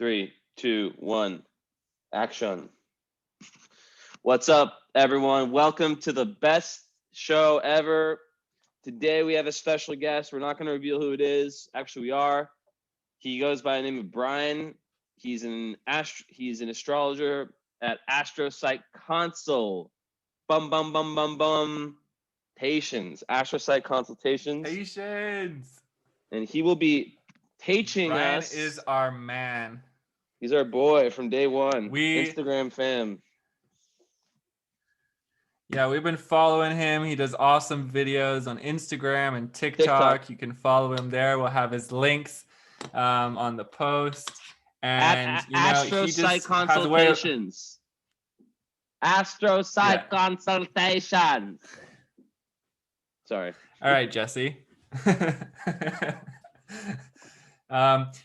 3, 2, 1, action. What's up, everyone? Welcome to the best show ever. Today we have a special guest. We're not going to reveal who it is. Actually, we are. He goes by the name of Brian. He's an astrologer at Astropsych Consult. Bum bum bum bum bum. Astropsych Consultations. Patience. And he will be teaching Brian us. Is our man. He's our boy from day one. Instagram fam. Yeah, we've been following him. He does awesome videos on Instagram and TikTok. You can follow him there. We'll have his links on the post. And he just Consultations. Astropsych Consultations. Sorry. All right, Jesse.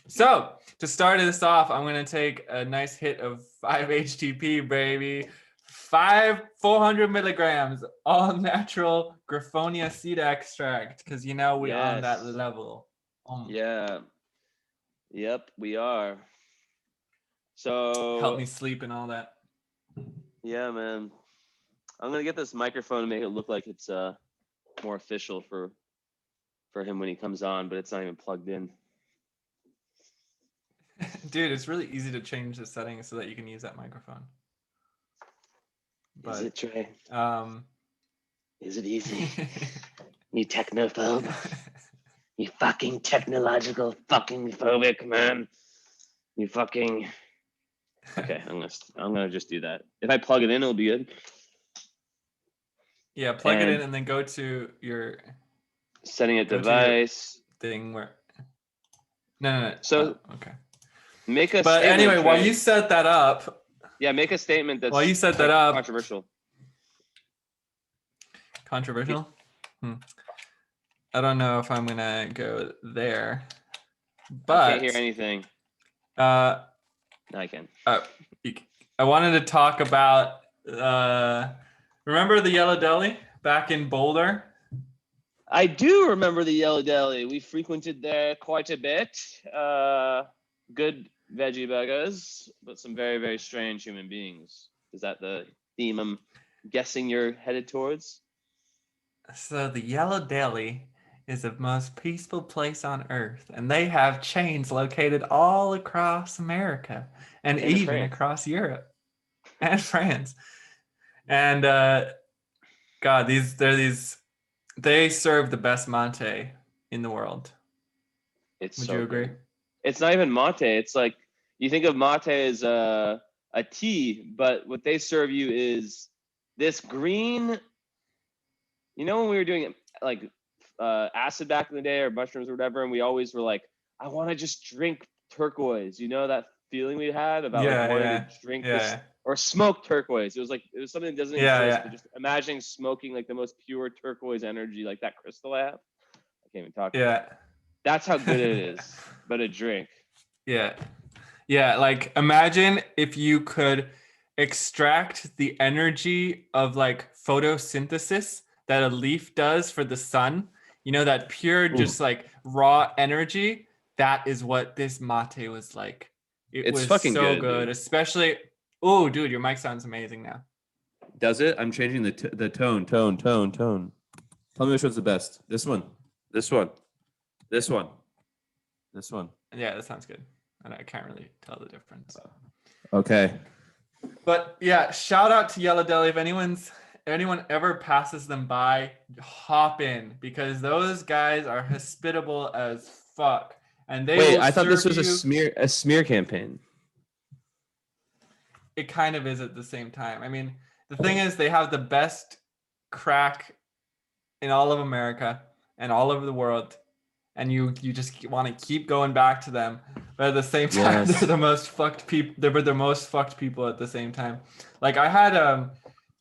So to start this off, I'm going to take a nice hit of 5-HTP, baby. 400 milligrams, all natural Griffonia seed extract, because we're on that level. Yeah. Yep, we are. So help me sleep and all that. Yeah, man. I'm gonna get this microphone and make it look like it's more official for him when he comes on, but it's not even plugged in. Dude, it's really easy to change the settings so that you can use that microphone. Is it, Trey? Is it easy? You technophobe. You fucking technological fucking phobic, man. You fucking... Okay, I'm gonna just do that. If I plug it in, it'll be good. Yeah, plug it in and then go to your... Setting a device. Thing where... No. So, okay. Make a But statement, anyway, Trey. while you set that up... Yeah, make a statement that's while you set that up, controversial. Controversial? I don't know if I'm gonna go there. But I can't hear anything. No, I can. I wanted to talk about remember the Yellow Deli back in Boulder? I do remember the Yellow Deli. We frequented there quite a bit. Good veggie burgers, but some very, very strange human beings. Is that the theme I'm guessing you're headed towards? So the Yellow Deli is the most peaceful place on earth, and they have chains located all across America and even across Europe and France. And they serve the best mate in the world. Would you agree? It's not even mate. It's like you think of mate as a tea, but what they serve you is this green. You know when we were doing like acid back in the day or mushrooms or whatever, and we always were like, I want to just drink turquoise. You know that feeling we had about wanting to drink this or smoke turquoise. It was something that doesn't exist, but just imagining smoking like the most pure turquoise energy, like that crystal I have. I can't even talk. That's how good it is, but a drink. Yeah. Like imagine if you could extract the energy of like photosynthesis that a leaf does for the sun. That pure, just like raw energy. That is what this mate was like. It's was fucking so good. Dude. Especially, oh, dude, your mic sounds amazing now. Does it? I'm changing the tone. Tell me which one's the best. This one. Yeah, that sounds good. And I can't really tell the difference. Okay. But yeah, shout out to Yellow Deli. If anyone ever passes them by, hop in, because those guys are hospitable as fuck. And they I thought this was a smear campaign. It kind of is at the same time. I mean, the thing is, they have the best crack in all of America and all over the world, and you just want to keep going back to them. But at the same time, they're the most fucked people. They're the most fucked people at the same time. Like I had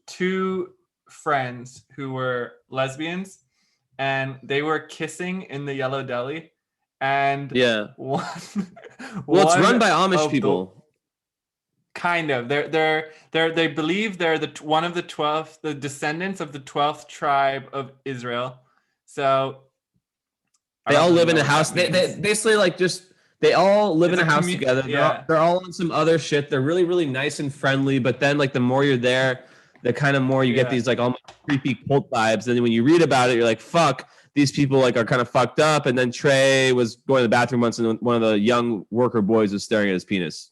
two friends who were lesbians, and they were kissing in the Yellow Deli. And well, it's run by Amish people. Kind of. They believe they're one of the 12, the descendants of the 12th tribe of Israel. So they all live in a house. They basically like just They all live It's in a a house commu- together. yeah. They're all on some other shit. They're really, really nice and friendly. But then, like, the more you're there, the kind of more you get Yeah. these like almost creepy cult vibes. And then when you read about it, you're like, fuck, these people like are kind of fucked up. And then Trey was going to the bathroom once, and one of the young worker boys was staring at his penis.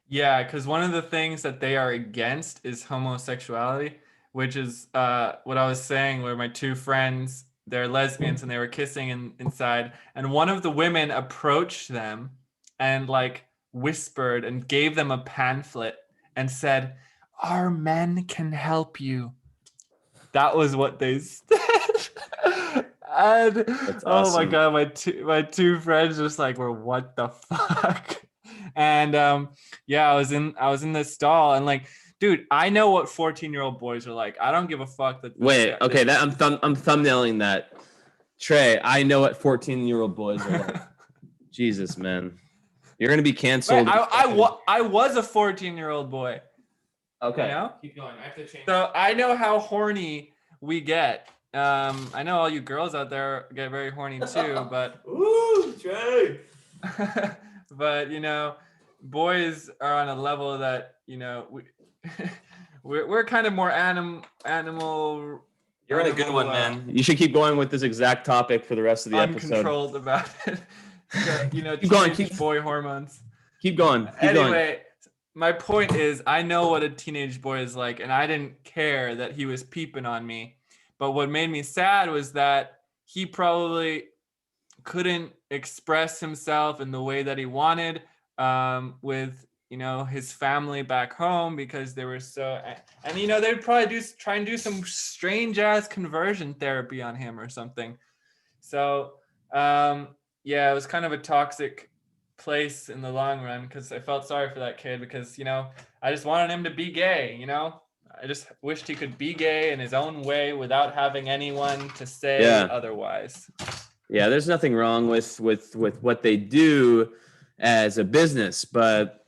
Yeah, because one of the things that they are against is homosexuality, which is what I was saying, where my two friends, they're lesbians and they were kissing inside, and one of the women approached them and like whispered and gave them a pamphlet and said, "Our men can help you." That was what they said. And That's oh my awesome. god, my two friends just like were, what the fuck? And yeah, I was in this stall and like, dude, I know what 14-year-old boys are like. I don't give a fuck that. Wait, okay, that I'm thumbnailing that. Trey, I know what 14-year-old boys are like. Jesus, man. You're going to be canceled. Wait, I was a 14-year-old boy. Okay. You know? Keep going. I have to change. So I know how horny we get. I know all you girls out there get very horny too, but Ooh, Trey. but you know, boys are on a level that, you know, we're kind of more animal. You're in a good one, man. You should keep going with this exact topic for the rest of the episode. Uncontrolled about it. You know, Keep going, teenage boy hormones. Keep going. Anyway, my point is, I know what a teenage boy is like, and I didn't care that he was peeping on me. But what made me sad was that he probably couldn't express himself in the way that he wanted with, you know, his family back home, because they were so, and you know, they'd probably try and do some strange ass conversion therapy on him or something. So yeah, it was kind of a toxic place in the long run, because I felt sorry for that kid, because, you know, I just wanted him to be gay, you know. I just wished he could be gay in his own way without having anyone to say otherwise. Yeah, there's nothing wrong with what they do as a business, but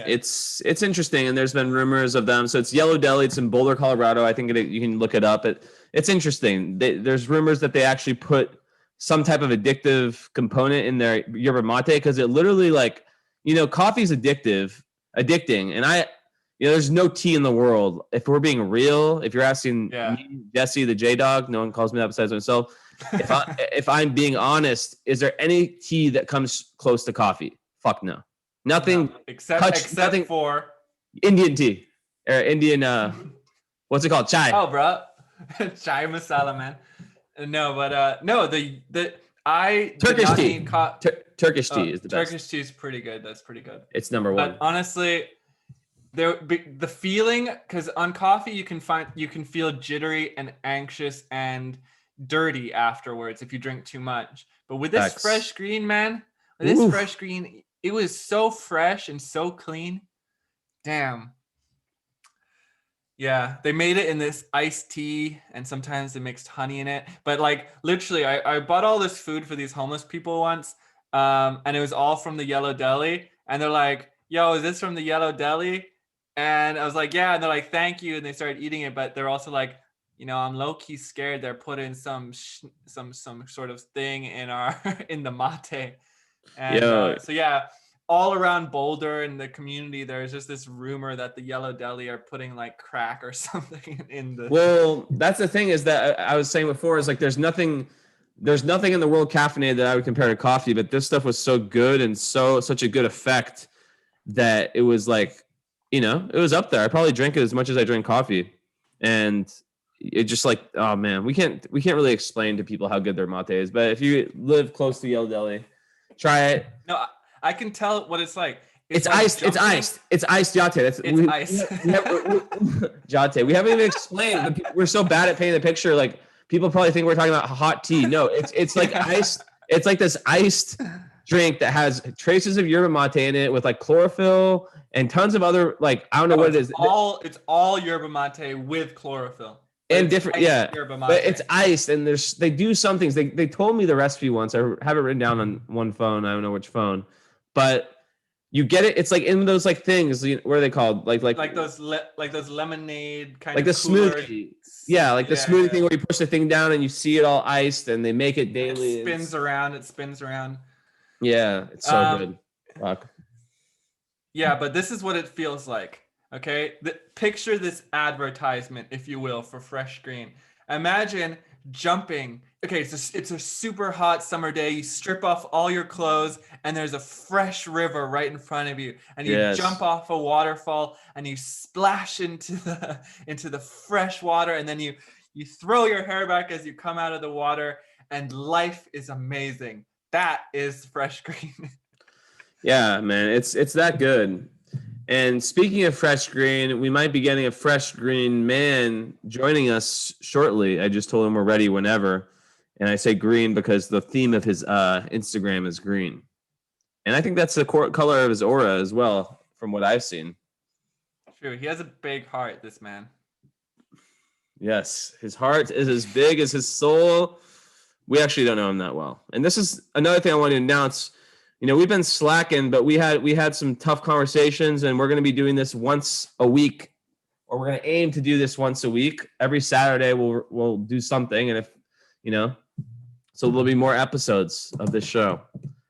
it's interesting, and there's been rumors of them. So it's Yellow Deli. It's in Boulder, Colorado. I think you can look it up. It's interesting. There's rumors that they actually put some type of addictive component in their yerba mate, because it literally, like, you know, coffee's addicting, and there's no tea in the world. If we're being real, if you're asking me, Jesse, the J Dog, no one calls me that besides myself. If I'm being honest, is there any tea that comes close to coffee? Fuck no. Nothing. No, except for Indian tea or Indian. What's it called? Chai. Oh, bro, chai masala, man. No, but no, I Turkish tea. Turkish tea is the best. Turkish tea is pretty good. That's pretty good. It's number one. But honestly, the feeling, because on coffee you can feel jittery and anxious and dirty afterwards if you drink too much. But with this fresh green, man, fresh green, it was so fresh and so clean. Damn. Yeah, they made it in this iced tea, and sometimes they mixed honey in it. But like, literally, I bought all this food for these homeless people once, and it was all from the Yellow Deli. And they're like, "Yo, is this from the Yellow Deli?" And I was like, "Yeah." And they're like, "Thank you." And they started eating it, but they're also like, you know, I'm low key scared they're putting some sort of thing in in the mate. And so yeah. All around Boulder and the community, there's just this rumor that the Yellow Deli are putting like crack or something in the. Well, that's the thing, is that I was saying before, is like there's nothing in the world caffeinated that I would compare to coffee, but this stuff was so good and such a good effect that it was like, you know, it was up there. I probably drank it as much as I drink coffee, and it just like, oh man, we can't really explain to people how good their mate is. But if you live close to Yellow Deli, try it. No, I can tell what it's like. It's like iced. It's iced. It's iced Jate. Ice. Jate. We haven't even explained. But we're so bad at painting the picture. Like, people probably think we're talking about hot tea. No, it's like iced. It's like this iced drink that has traces of yerba mate in it, with like chlorophyll and tons of other, like, I don't know what it is. It's all yerba mate with chlorophyll. And different, but it's iced, and they do some things. They told me the recipe once. I have it written down on one phone. I don't know which phone, but you get it. It's like in those like things. What are they called? Like those lemonade kind of, like the smoothie. Yeah, like the smoothie thing where you push the thing down and you see it all iced, and they make it daily. It spins around. Yeah, it's so good. Fuck. Yeah, but this is what it feels like. Okay, picture this advertisement, if you will, for Fresh Green. Imagine jumping. Okay, it's a super hot summer day. You strip off all your clothes, and there's a fresh river right in front of you, and you jump off a waterfall, and you splash into the fresh water, and then you throw your hair back as you come out of the water, and life is amazing. That is Fresh Green. Yeah, man, it's that good. And speaking of Fresh Green, we might be getting a Fresh Green man joining us shortly. I just told him we're ready whenever. And I say green because the theme of his Instagram is green. And I think that's the color of his aura as well, from what I've seen. True. He has a big heart, this man. Yes, his heart is as big as his soul. We actually don't know him that well. And this is another thing I want to announce. You know, we've been slacking, but we had some tough conversations, and we're going to be doing this once a week, or we're going to aim to do this once a week. Every Saturday we'll do something, and if you know, so there'll be more episodes of this show,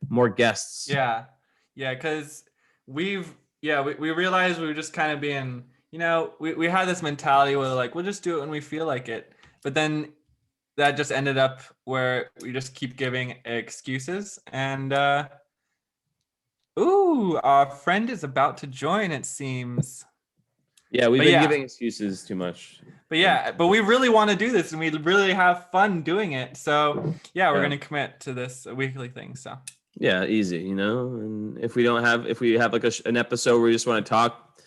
more guests. Yeah, because we realized we were just kind of being, you know, we had this mentality where like we'll just do it when we feel like it, but then that just ended up where we just keep giving excuses and. Ooh, our friend is about to join, it seems. Yeah, we've been giving excuses too much. But we really want to do this, and we really have fun doing it. So we're going to commit to this weekly thing. So yeah, easy, you know. And if we have like an episode where we just want to talk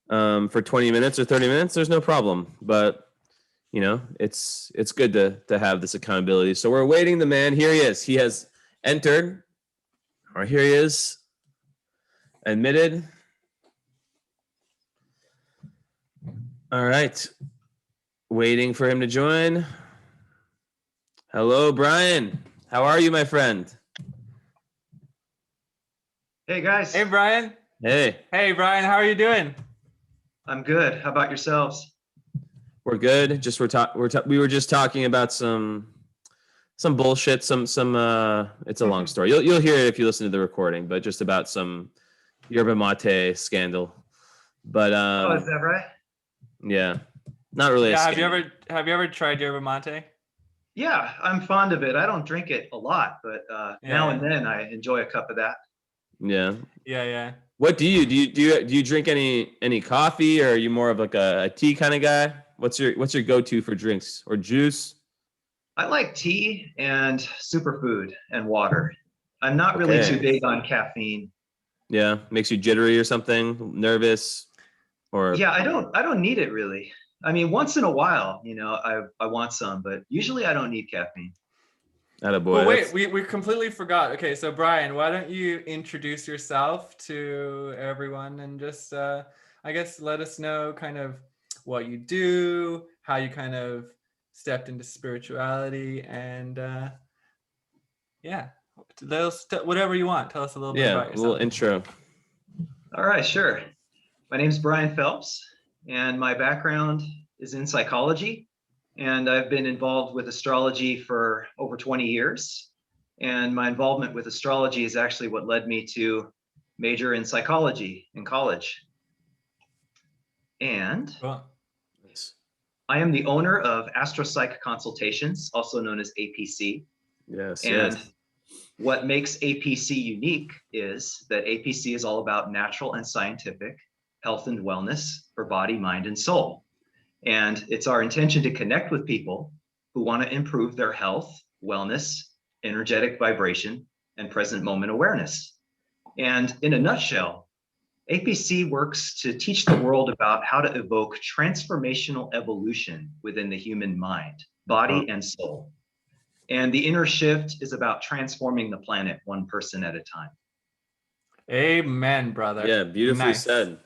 for 20 minutes or 30 minutes, there's no problem. But you know, it's good to have this accountability. So we're awaiting the man. Here he is. He has entered, or here he is. Admitted. All right. Waiting for him to join. Hello, Brian. How are you, my friend? Hey, guys. Hey, Brian. Hey. Hey, Brian. How are you doing? I'm good. How about yourselves? We're good. Just we were just talking about some bullshit. Some it's a long story. You'll hear it if you listen to the recording, but just about some Yerba Mate scandal. But is that right? Yeah, not really. Yeah, have you ever tried Yerba Mate? Yeah, I'm fond of it. I don't drink it a lot, but now and then I enjoy a cup of that. Yeah. Yeah. What do you drink any coffee, or are you more of like a tea kind of guy? What's your go-to for drinks or juice? I like tea and superfood and water. I'm not really too big on caffeine. Yeah, makes you jittery or something, nervous, or yeah, I don't need it really. I mean, once in a while, you know, I want some, but usually I don't need caffeine. Attaboy. Well, wait, we completely forgot. Okay, so Brian, why don't you introduce yourself to everyone and just I guess let us know kind of what you do, how you kind of stepped into spirituality, and whatever you want. Tell us a little bit about yourself. Yeah, a little intro. All right, sure. My name's Brian Phelps, and my background is in psychology, and I've been involved with astrology for over 20 years. And my involvement with astrology is actually what led me to major in psychology in college. And I am the owner of AstroPsych Consultations, also known as APC. Yes. And what makes APC unique is that APC is all about natural and scientific health and wellness for body, mind, and soul. And it's our intention to connect with people who want to improve their health, wellness, energetic vibration, and present moment awareness. And in a nutshell, APC works to teach the world about how to evoke transformational evolution within the human mind, body, and soul. And the inner shift is about transforming the planet one person at a time. Amen, brother. Yeah, beautifully said.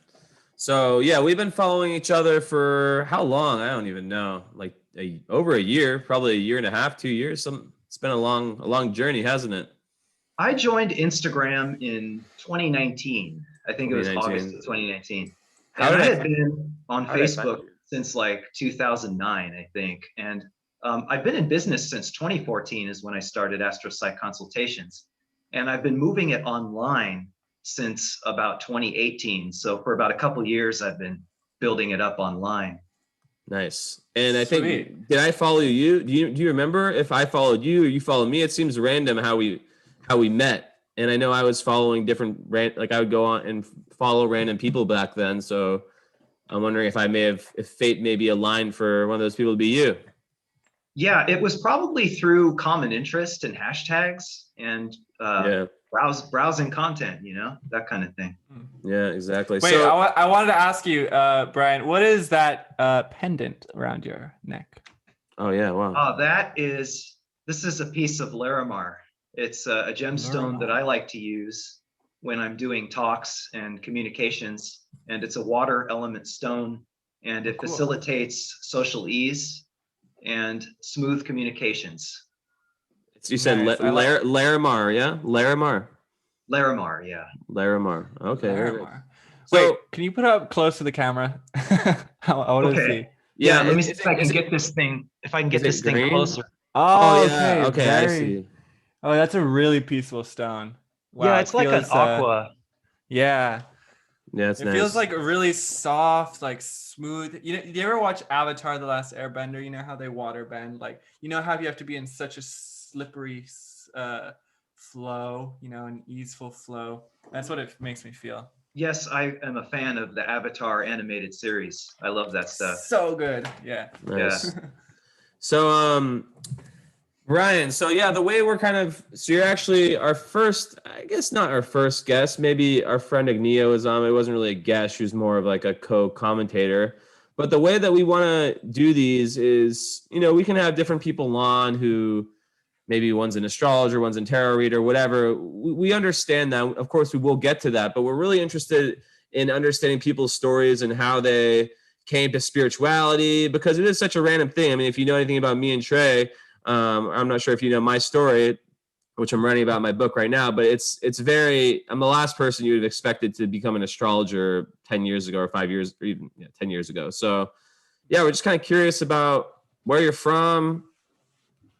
So yeah, we've been following each other for how long? I don't even know. Like over a year, probably a year and a half, 2 years. It's been a long journey, hasn't it? I joined Instagram in 2019. I think it was August of 2019. And I had been on Facebook since like 2009, I think. And I've been in business since 2014 is when I started AstroPsych Consultations. And I've been moving it online since about 2018. So for about a couple years, I've been building it up online. Nice. And I think, Sweet. did I follow you? Do you remember if I followed you or you followed me? It seems random how we met. And I know I was following like I would go on and follow random people back then. So I'm wondering if fate may be aligned for one of those people to be you. Yeah, it was probably through common interest and hashtags and browsing content, that kind of thing. Yeah, exactly. Wait, so I wanted to ask you, Brian, what is that pendant around your neck? Oh yeah, wow. This is a piece of Larimar. It's a gemstone that I like to use when I'm doing talks and communications, and it's a water element stone, and it facilitates social ease and smooth communications. You said Larimar, yeah? Larimar, yeah. Larimar. Okay. Larimar. So, wait, can you put it up close to the camera? I want to see. Yeah, let me see if I can get this thing. If I can get this thing closer. Oh, yeah. Okay, I see. Oh, that's a really peaceful stone. Wow, yeah, it's like an aqua. Yeah. Yeah, it feels like really soft, like smooth. Do you ever watch Avatar: The Last Airbender? You know how they water bend? Like, how you have to be in such a slippery flow, an easeful flow. That's what it makes me feel. Yes, I am a fan of the Avatar animated series. I love that stuff. So good. Yeah. Nice. Yeah. So, Brian, the way you're actually our first, I guess not our first guest, maybe our friend Agnio was on. It wasn't really a guest. She was more of like a co-commentator. But the way that we want to do these is, we can have different people on who maybe one's an astrologer, one's a tarot reader, whatever. We understand that. Of course, we will get to that. But we're really interested in understanding people's stories and how they came to spirituality, because it is such a random thing. I mean, if you know anything about me and Trey, I'm not sure if you know my story, which I'm writing about in my book right now, but I'm the last person you would have expected to become an astrologer 10 years ago or 5 years or even 10 years ago. So yeah, we're just kind of curious about where you're from,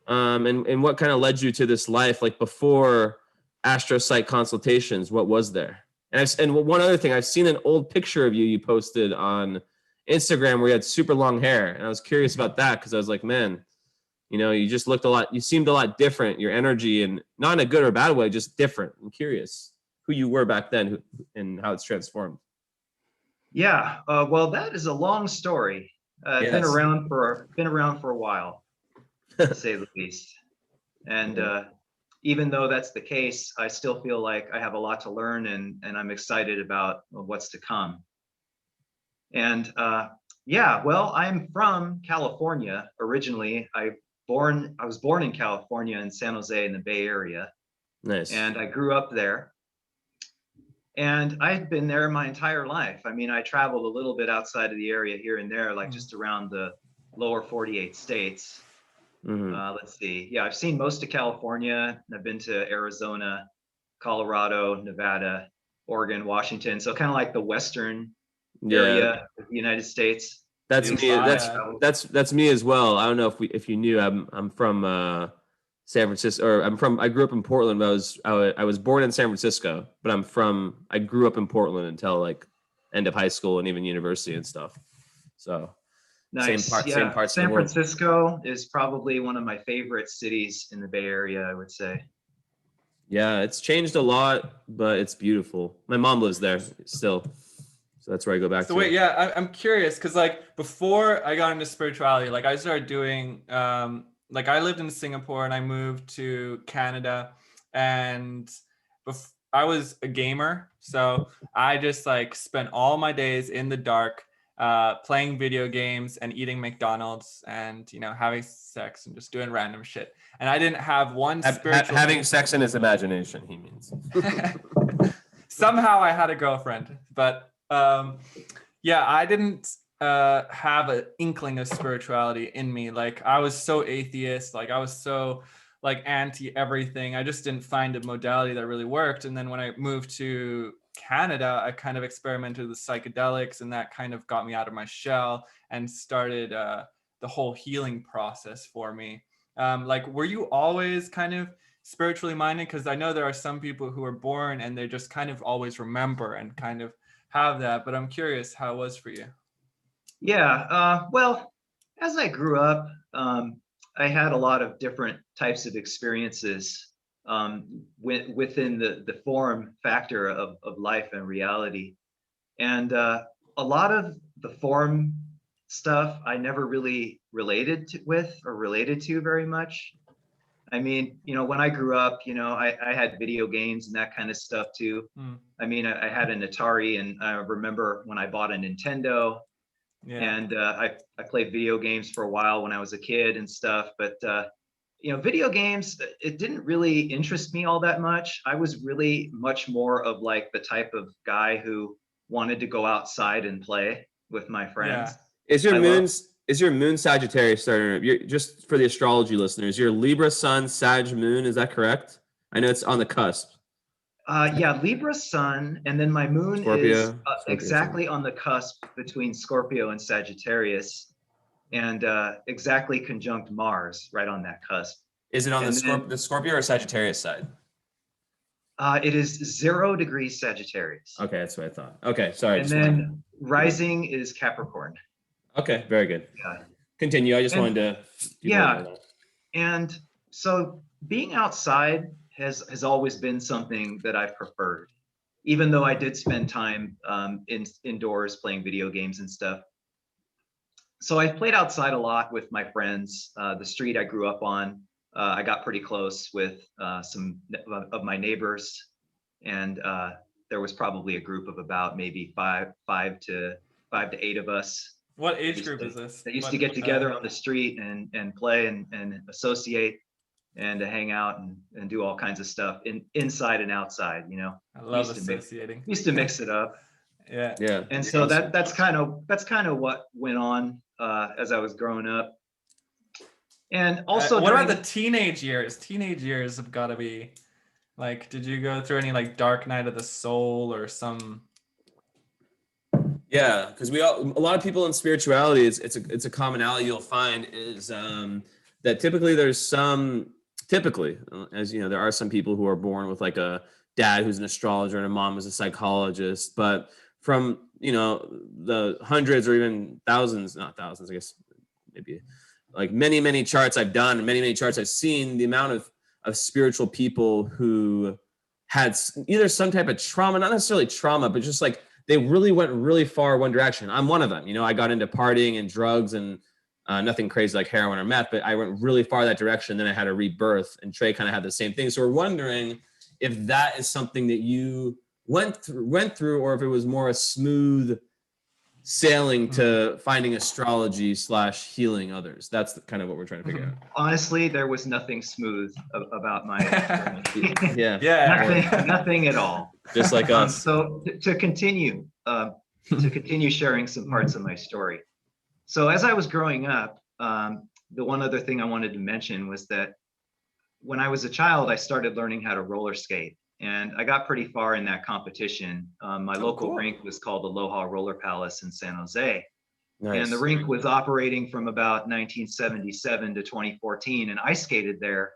and what kind of led you to this life, like before astro psych consultations, what was there? And one other thing, I've seen an old picture of you posted on Instagram where you had super long hair. And I was curious about that because I was like, man, you just looked you seemed a lot different, your energy, and not in a good or bad way, just different. I'm curious who you were back then and how it's transformed. Yeah, well, that is a long story. Yes. Been around for a while, to say the least. And even though that's the case, I still feel like I have a lot to learn, and I'm excited about what's to come. And well, I'm from California originally. I was born in California, in San Jose, in the Bay Area. Nice. And I grew up there. And I've been there my entire life. I mean, I traveled a little bit outside of the area here and there, like just around the lower 48 states. Mm-hmm. Let's see. Yeah, I've seen most of California. I've been to Arizona, Colorado, Nevada, Oregon, Washington. So kind of like the western area of the United States. That's me. That's me as well. I don't know if you knew. I'm from San Francisco, or I grew up in Portland. But I was born in San Francisco, but I grew up in Portland until like end of high school and even university and stuff. So nice. Same parts. San Francisco is probably one of my favorite cities in the Bay Area, I would say. Yeah, it's changed a lot, but it's beautiful. My mom lives there still. So that's where I go back to. Wait, I'm curious because like before I got into spirituality, like I started doing, like I lived in Singapore and I moved to Canada, and I was a gamer. So I just like spent all my days in the dark, playing video games and eating McDonald's and, having sex and just doing random shit. And I didn't have one spiritual... Having sex in his imagination, he means. Somehow I had a girlfriend, but... I didn't have an inkling of spirituality in me. Like I was so atheist, like I was so like anti everything. I just didn't find a modality that really worked. And then when I moved to Canada, I kind of experimented with psychedelics, and that kind of got me out of my shell and started the whole healing process for me. Like, were you always kind of spiritually minded? Because I know there are some people who are born and they just kind of always remember and kind of have that, but I'm curious how it was for you. Yeah, well, as I grew up, I had a lot of different types of experiences within the form factor of life and reality. And a lot of the form stuff I never really related to very much. I mean, when I grew up, I had video games and that kind of stuff too. I mean, I had an Atari, and I remember when I bought a Nintendo, and I played video games for a while when I was a kid and stuff. But video games, it didn't really interest me all that much. I was really much more of like the type of guy who wanted to go outside and play with my friends. Yeah. Is your moon Sagittarius starting? Just for the astrology listeners, your Libra Sun, Sag Moon, is that correct? I know it's on the cusp. Yeah, Libra Sun, and then my moon Scorpio, is Scorpio exactly Sun. on the cusp between Scorpio and Sagittarius, and exactly conjunct Mars, right on that cusp. Is it on the Scorpio or Sagittarius side? It is 0 degrees Sagittarius. Okay, that's what I thought. Okay, sorry. And then rising is Capricorn. Okay, very good. Yeah. Continue. I just wanted to. Yeah. And so being outside has always been something that I've preferred, even though I did spend time indoors playing video games and stuff. So I played outside a lot with my friends. The street I grew up on, I got pretty close with some of my neighbors, and there was probably a group of about maybe five to 8 of us. What age group is this? They used to get together on the street and play and associate and to hang out and do all kinds of stuff inside and outside. I love associating. Used to mix it up. Yeah. And so that's kind of what went on as I was growing up. And also, what about the teenage years? Teenage years have got to be like, did you go through any like dark night of the soul or some? Yeah, because a lot of people in spirituality, it's a commonality you'll find is that typically as you know, there are some people who are born with like a dad who's an astrologer and a mom who's a psychologist, but from the hundreds or even thousands, not thousands, I guess maybe like many charts I've done and many charts I've seen, the amount of spiritual people who had either some type of trauma, not necessarily trauma, but just like they really went really far one direction. I'm one of them. I got into partying and drugs and nothing crazy like heroin or meth, but I went really far that direction. Then I had a rebirth, and Trey kind of had the same thing. So we're wondering if that is something that you went through, or if it was more a smooth sailing to finding astrology / healing others. That's kind of what we're trying to figure out. Honestly, there was nothing smooth about my experience. Yeah. Nothing at all. Just like us. So to continue sharing some parts of my story. So as I was growing up, the one other thing I wanted to mention was that when I was a child, I started learning how to roller skate. And I got pretty far in that competition. My local rink was called Aloha Roller Palace in San Jose. Nice. And the rink was operating from about 1977 to 2014. And I skated there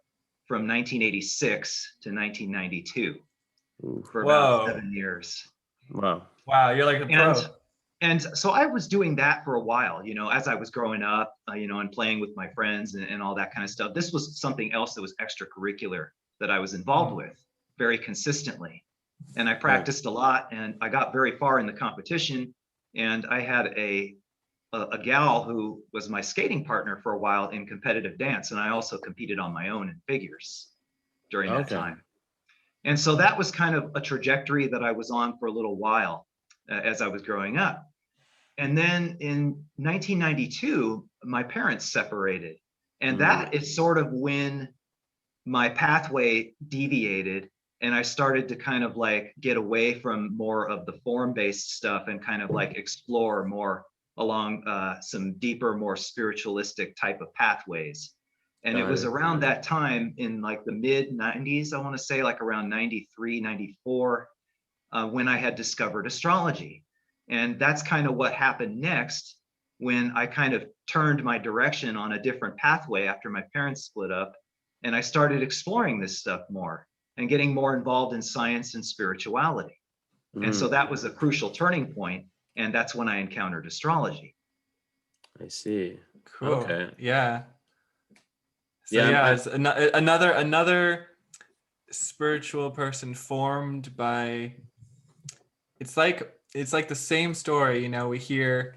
from 1986 to 1992 for about 7 years. Wow. You're like a pro. And so I was doing that for a while, as I was growing up, and playing with my friends and all that kind of stuff. This was something else that was extracurricular that I was involved with very consistently. And I practiced a lot, and I got very far in the competition. And I had a gal who was my skating partner for a while in competitive dance. And I also competed on my own in figures during that time. And so that was kind of a trajectory that I was on for a little while as I was growing up. And then in 1992, my parents separated. And that is sort of when my pathway deviated, and I started to kind of like get away from more of the form-based stuff and kind of like explore more along some deeper, more spiritualistic type of pathways. And it was around that time in like the mid 90s, I want to say like around 93, 94, when I had discovered astrology. And that's kind of what happened next when I kind of turned my direction on a different pathway after my parents split up. And I started exploring this stuff more and getting more involved in science and spirituality. And so that was a crucial turning point, and that's when I encountered astrology. I see. Cool. Okay. Yeah. So Yeah, it's another spiritual person formed by. It's like the same story, you know, we hear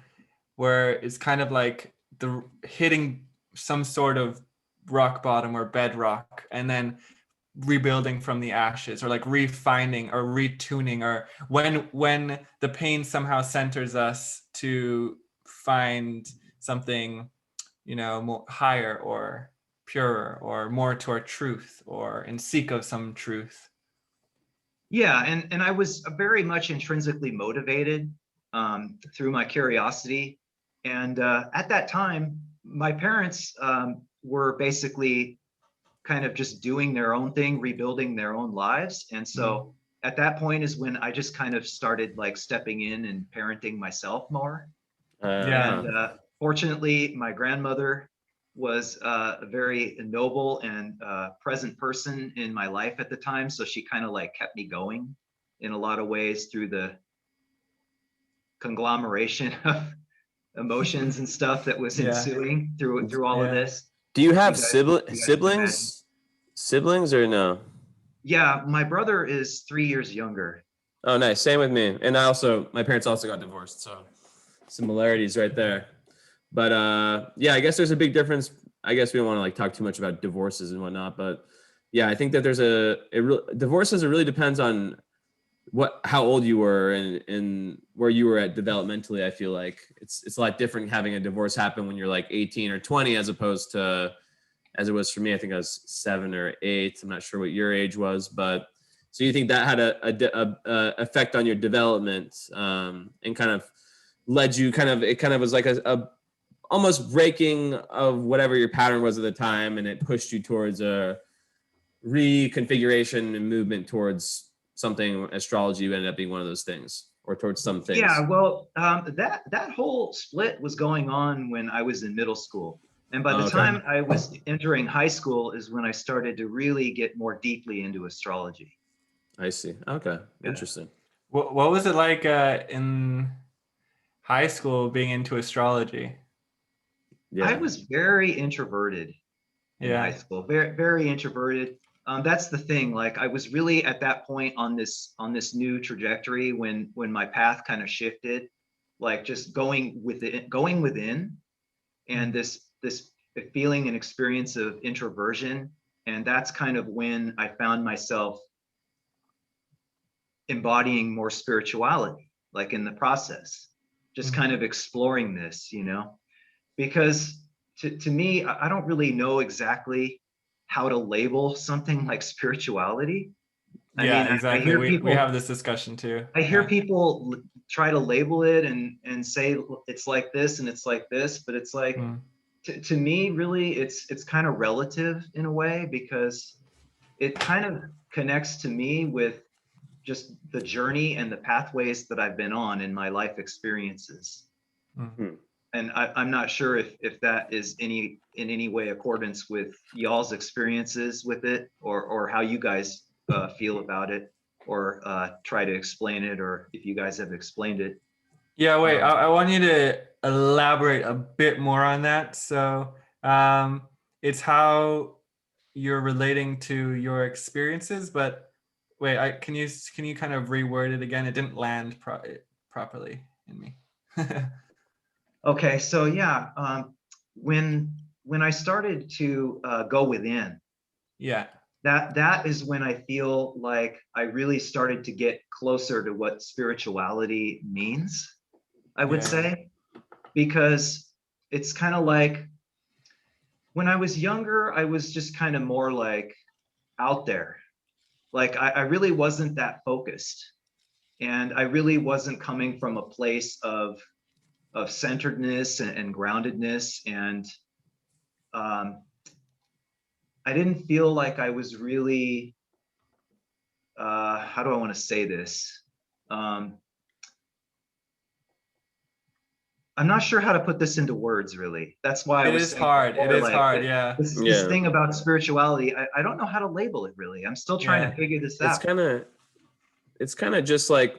where it's kind of like the hitting some sort of rock bottom or bedrock, and then rebuilding from the ashes, or like refining or retuning, or when the pain somehow centers us to find something, you know, more higher or purer or more to our truth, or in seek of some truth. Yeah, and I was very much intrinsically motivated through my curiosity. And at that time, my parents were basically kind of just doing their own thing, rebuilding their own lives. And so at that point is when I just kind of started like stepping in and parenting myself more. And fortunately, my grandmother was a very noble and present person in my life at the time. So she kind of like kept me going in a lot of ways through the conglomeration of emotions and stuff that was ensuing through all of this. Do you have you guys can imagine. Siblings or no? Yeah, my brother is 3 years younger. Oh, nice. Same with me. And my parents also got divorced, so similarities right there. But yeah, I guess there's a big difference. I guess we don't want to like talk too much about divorces and whatnot, but yeah, I think that there's divorces. It really depends on how old you were and where you were at developmentally. I feel like it's a lot different having a divorce happen when you're like 18 or 20 as opposed to as it was for me. I think I was 7 or 8. I'm not sure what your age was, but so you think that had a effect on your development and kind of led you it was like a almost breaking of whatever your pattern was at the time, and it pushed you towards a reconfiguration and movement towards something. Astrology ended up being one of those things, or towards some things. Yeah, well, that whole split was going on when I was in middle school. And by the time I was entering high school is when I started to really get more deeply into astrology. I see. Okay. Yeah. Interesting. What was it like in high school being into astrology? Yeah. I was very introverted in high school, very, very introverted. That's the thing. Like I was really at that point on this new trajectory when my path kind of shifted, like just going within, and this feeling and experience of introversion. And that's kind of when I found myself embodying more spirituality, like in the process, just kind of exploring this, you know, because to me, I don't really know exactly how to label something like spirituality. I mean, exactly. I hear people, we have this discussion too. I hear people try to label it and say it's like this and it's like this, but it's like, to me, really, it's kind of relative in a way, because it kind of connects to me with just the journey and the pathways that I've been on in my life experiences. And I'm not sure if that is in any way accordance with y'all's experiences with it, or how you guys feel about it, or try to explain it, or if you guys have explained it. Yeah, wait, I want you to elaborate a bit more on that. So it's how you're relating to your experiences, but wait, can you kind of reword it again? It didn't land properly in me. Okay, so yeah, when I started to go within, that is when I feel like I really started to get closer to what spirituality means, I would say, because it's kind of like when I was younger, I was just kind of more like out there. Like I really wasn't that focused, and I really wasn't coming from a place of centeredness and groundedness, and I didn't feel like I was really how do I want to say this? I'm not sure how to put this into words, really. That's why I It was is saying hard. It before, is like, hard. that Yeah. this thing about spirituality, I don't know how to label it, really. I'm still trying Yeah. to figure this It's out. kind of just like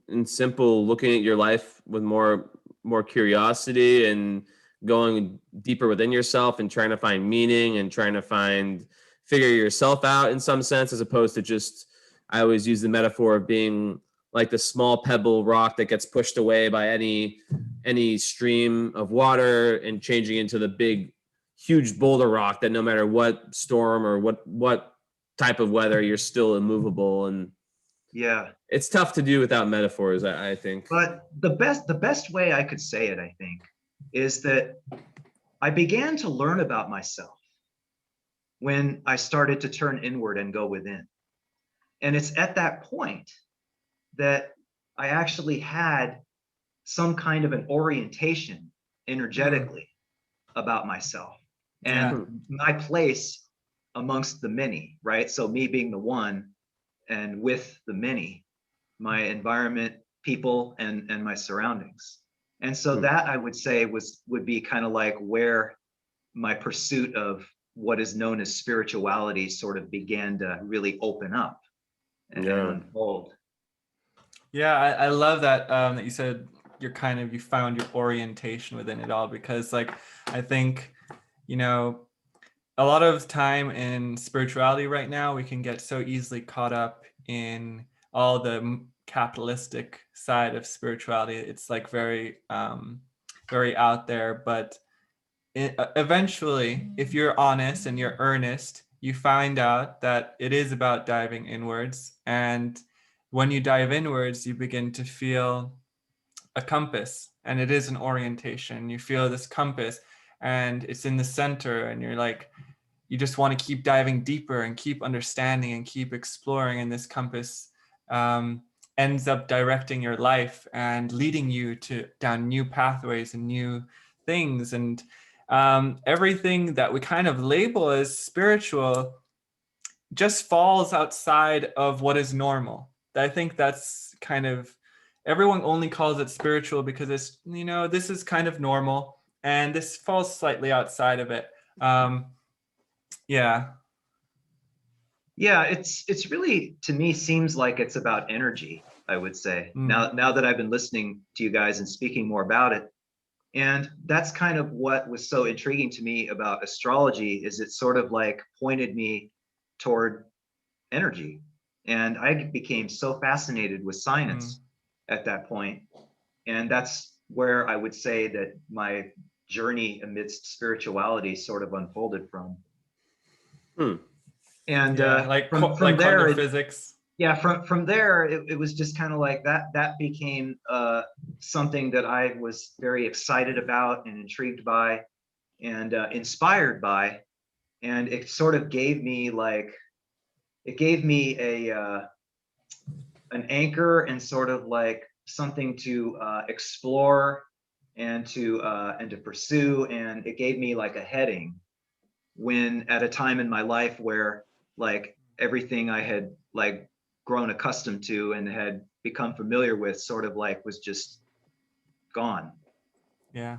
in simple looking at your life with more curiosity and going deeper within yourself and trying to find meaning and trying to figure yourself out in some sense, as opposed to just, I always use the metaphor of being like the small pebble rock that gets pushed away by any stream of water and changing into the big huge boulder rock that no matter what storm or what type of weather, you're still immovable. And Yeah. it's tough to do without metaphors, I think. But the best way I could say it, I think, is that I began to learn about myself when I started to turn inward and go within. And it's at that point that I actually had some kind of an orientation energetically about myself and my place amongst the many, right? So me being the one and with the many, my environment, people, and my surroundings. And so that I would say would be kind of like where my pursuit of what is known as spirituality sort of began to really open up and unfold. Yeah, I love that that you said you found your orientation within it all, because like I think, you know, a lot of time in spirituality right now, we can get so easily caught up in all the capitalistic side of spirituality. It's like very very out there, but eventually, if you're honest and you're earnest, you find out that it is about diving inwards. And when you dive inwards, you begin to feel a compass, and it is an orientation. You feel this compass and it's in the center, and you're like, you just want to keep diving deeper and keep understanding and keep exploring. And this compass ends up directing your life and leading you down new pathways and new things. And everything that we kind of label as spiritual just falls outside of what is normal. I think that's kind of, everyone only calls it spiritual because it's, you know, this is kind of normal, and this falls slightly outside of it. Yeah. Yeah, it's really, to me, seems like it's about energy, I would say. Now that I've been listening to you guys and speaking more about it. And that's kind of what was so intriguing to me about astrology, is it sort of like pointed me toward energy. And I became so fascinated with science at that point. And that's where I would say that my journey amidst spirituality sort of unfolded from. And like from like there, physics. Yeah, from there, it was just kind of like that became something that I was very excited about and intrigued by and inspired by. And it sort of gave me an anchor and sort of like something to explore and to pursue. And it gave me like a heading when at a time in my life where like everything I had like grown accustomed to and had become familiar with sort of like was just gone. Yeah.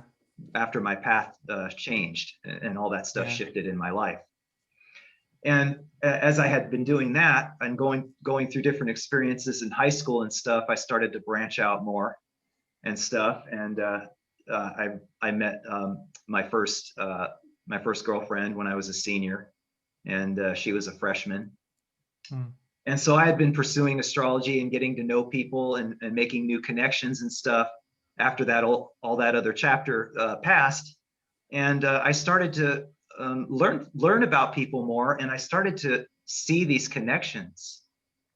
After my path changed and all that stuff shifted in my life. And as I had been doing that and going through different experiences in high school and stuff, I started to branch out more and stuff. And I met my first girlfriend when I was a senior, and she was a freshman. And so I had been pursuing astrology and getting to know people and making new connections and stuff after that, all that other chapter passed. And I started to learn about people more. And I started to see these connections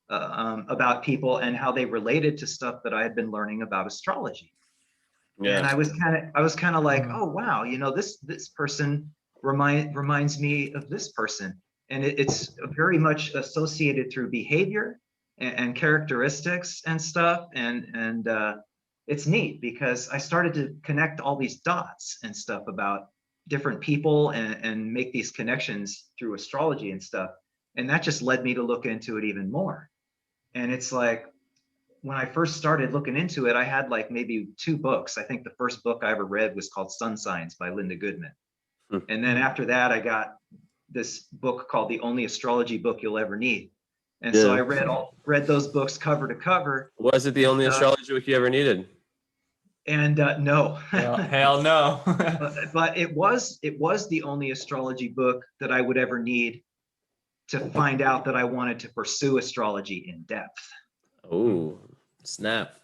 about people and how they related to stuff that I had been learning about astrology. Yeah. And I was kind of like, oh, wow, you know, this person reminds me of this person. And it's very much associated through behavior and characteristics and stuff. And it's neat because I started to connect all these dots and stuff about different people and make these connections through astrology and stuff. And that just led me to look into it even more. And it's like, when I first started looking into it, I had like maybe 2 books. I think the first book I ever read was called Sun Signs by Linda Goodman. And then after that, I got this book called The Only Astrology Book You'll Ever Need. And so I read those books cover to cover. Was it the only astrology book you ever needed? And no. Hell no. But it was the only astrology book that I would ever need to find out that I wanted to pursue astrology in depth. Oh, snap.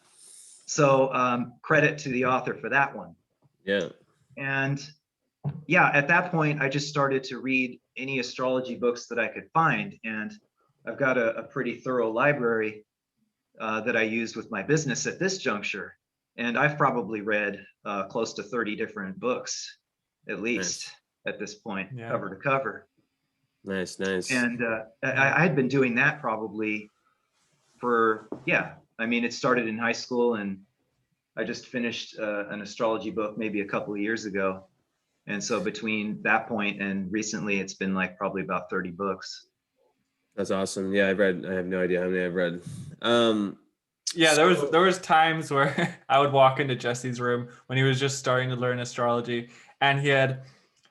So credit to the author for that one. Yeah. And yeah, at that point, I just started to read any astrology books that I could find. And I've got a pretty thorough library that I use with my business at this juncture. And I've probably read close to 30 different books, at least at this point, cover to cover. Nice. And I had been doing that probably for, I mean, it started in high school, and I just finished an astrology book maybe a couple of years ago. And so between that point and recently, it's been like probably about 30 books. That's awesome. Yeah, I have no idea how many I've read. Yeah, there was times where I would walk into Jesse's room when he was just starting to learn astrology, and he had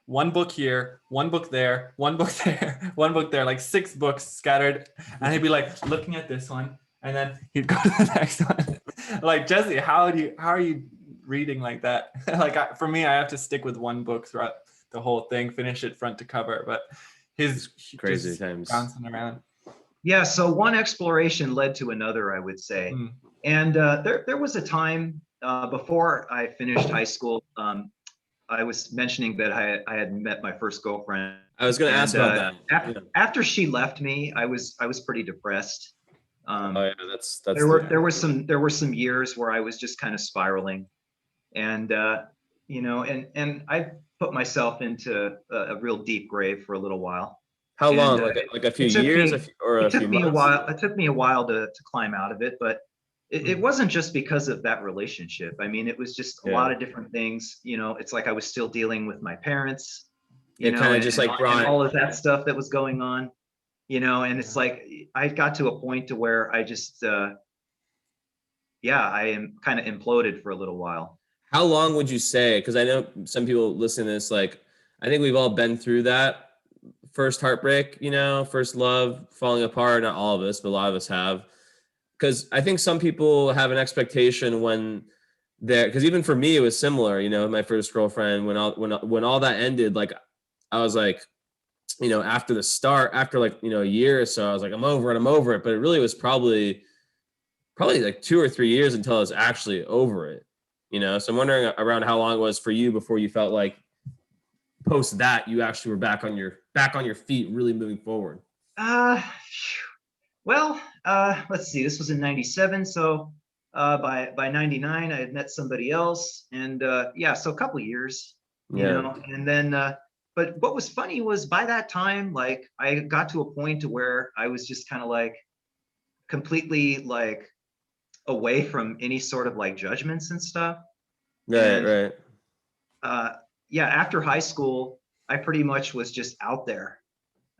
one book here, one book there, one book there, one book there, like 6 books scattered, and he'd be like looking at this one, and then he'd go to the next one. Like, Jesse, how are you reading like that? Like, for me, I have to stick with one book throughout the whole thing, finish it front to cover, but his crazy times bouncing around. Yeah, so one exploration led to another, I would say. And there was a time before I finished high school. I was mentioning that I had met my first girlfriend. I was going to ask about that. After she left me, I was pretty depressed. That's there were some years where I was just kind of spiraling, and and I put myself into a real deep grave for a little while. How long? Like a few years, or a few months? It took me a while to climb out of it, but it wasn't just because of that relationship. I mean, it was just a lot of different things. It's like I was still dealing with my parents. Kind of just like and all of that stuff that was going on. And it's like I got to a point to where I just, I am kind of imploded for a little while. How long would you say? Because I know some people listen to this, like, I think we've all been through that. First heartbreak, first love, falling apart. Not all of us, but a lot of us have. Because I think some people have an expectation when they're, because even for me, it was similar, my first girlfriend, when all that ended, like, I was like, after the start, after like, a year or so, I was like, I'm over it. But it really was probably like 2 or 3 years until I was actually over it, So I'm wondering around how long it was for you before you felt like post that you actually were back on your feet, really moving forward. Well, let's see, this was in 97. So by 99, I had met somebody else, and so a couple of years, and then, but what was funny was by that time, like, I got to a point to where I was just kind of like completely like away from any sort of like judgments and stuff. Right. After high school, I pretty much was just out there.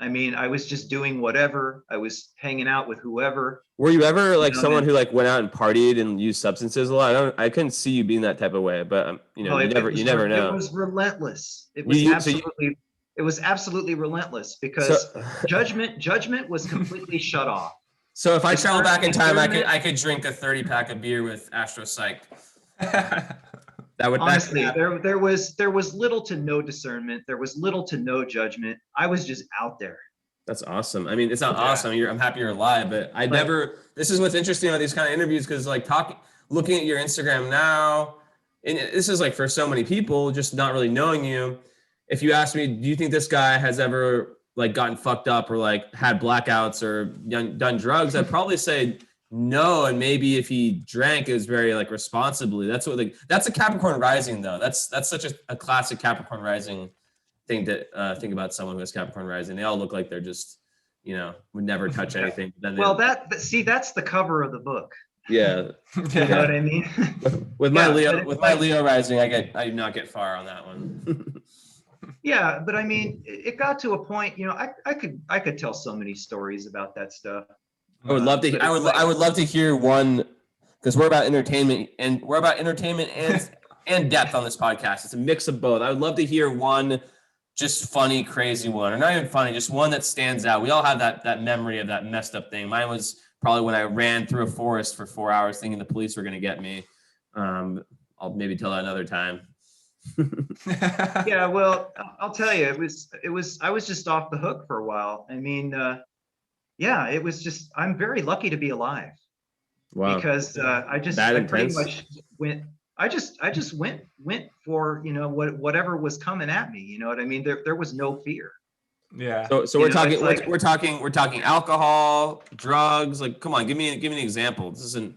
I mean, I was just doing whatever. I was hanging out with whoever. Were you ever like someone who like went out and partied and used substances a lot? I couldn't see you being that type of way, but you never know. It was relentless. It was absolutely relentless, because judgment was completely shut off. So if I travel back in time, I could drink a 30-pack of beer with Astro Psych. That would honestly, there was little to no discernment. There was little to no judgment. I was just out there. That's awesome. I mean, it's not awesome. I'm happy you're alive, but this is what's interesting about these kind of interviews, because like looking at your Instagram now, and this is like for so many people, just not really knowing you. If you ask me, do you think this guy has ever like gotten fucked up or like had blackouts or done drugs? I'd probably say no, and maybe if he drank, it was very like responsibly. That's a Capricorn rising though. That's such a classic Capricorn rising thing to think about someone who has Capricorn rising. They all look like they're just, would never touch anything. That's the cover of the book. Yeah. You know what I mean? With my Leo rising, I do not get far on that one. Yeah, but I mean, it got to a point, I could tell so many stories about that stuff. I would love to. I would love to hear one because we're about entertainment and and depth on this podcast. It's a mix of both. I would love to hear one just funny, crazy one, or not even funny, just one that stands out. We all have that memory of that messed up thing. Mine was probably when I ran through a forest for 4 hours thinking the police were going to get me. I'll maybe tell that another time. Yeah, well, I'll tell you, I was just off the hook for a while. I mean, yeah, it was just, I'm very lucky to be alive. Wow. Because I pretty much went, I just went for, you know, whatever was coming at me, you know what I mean? There was no fear. Yeah. So we're talking, we're talking alcohol, drugs. Like, come on, give me an example. This isn't,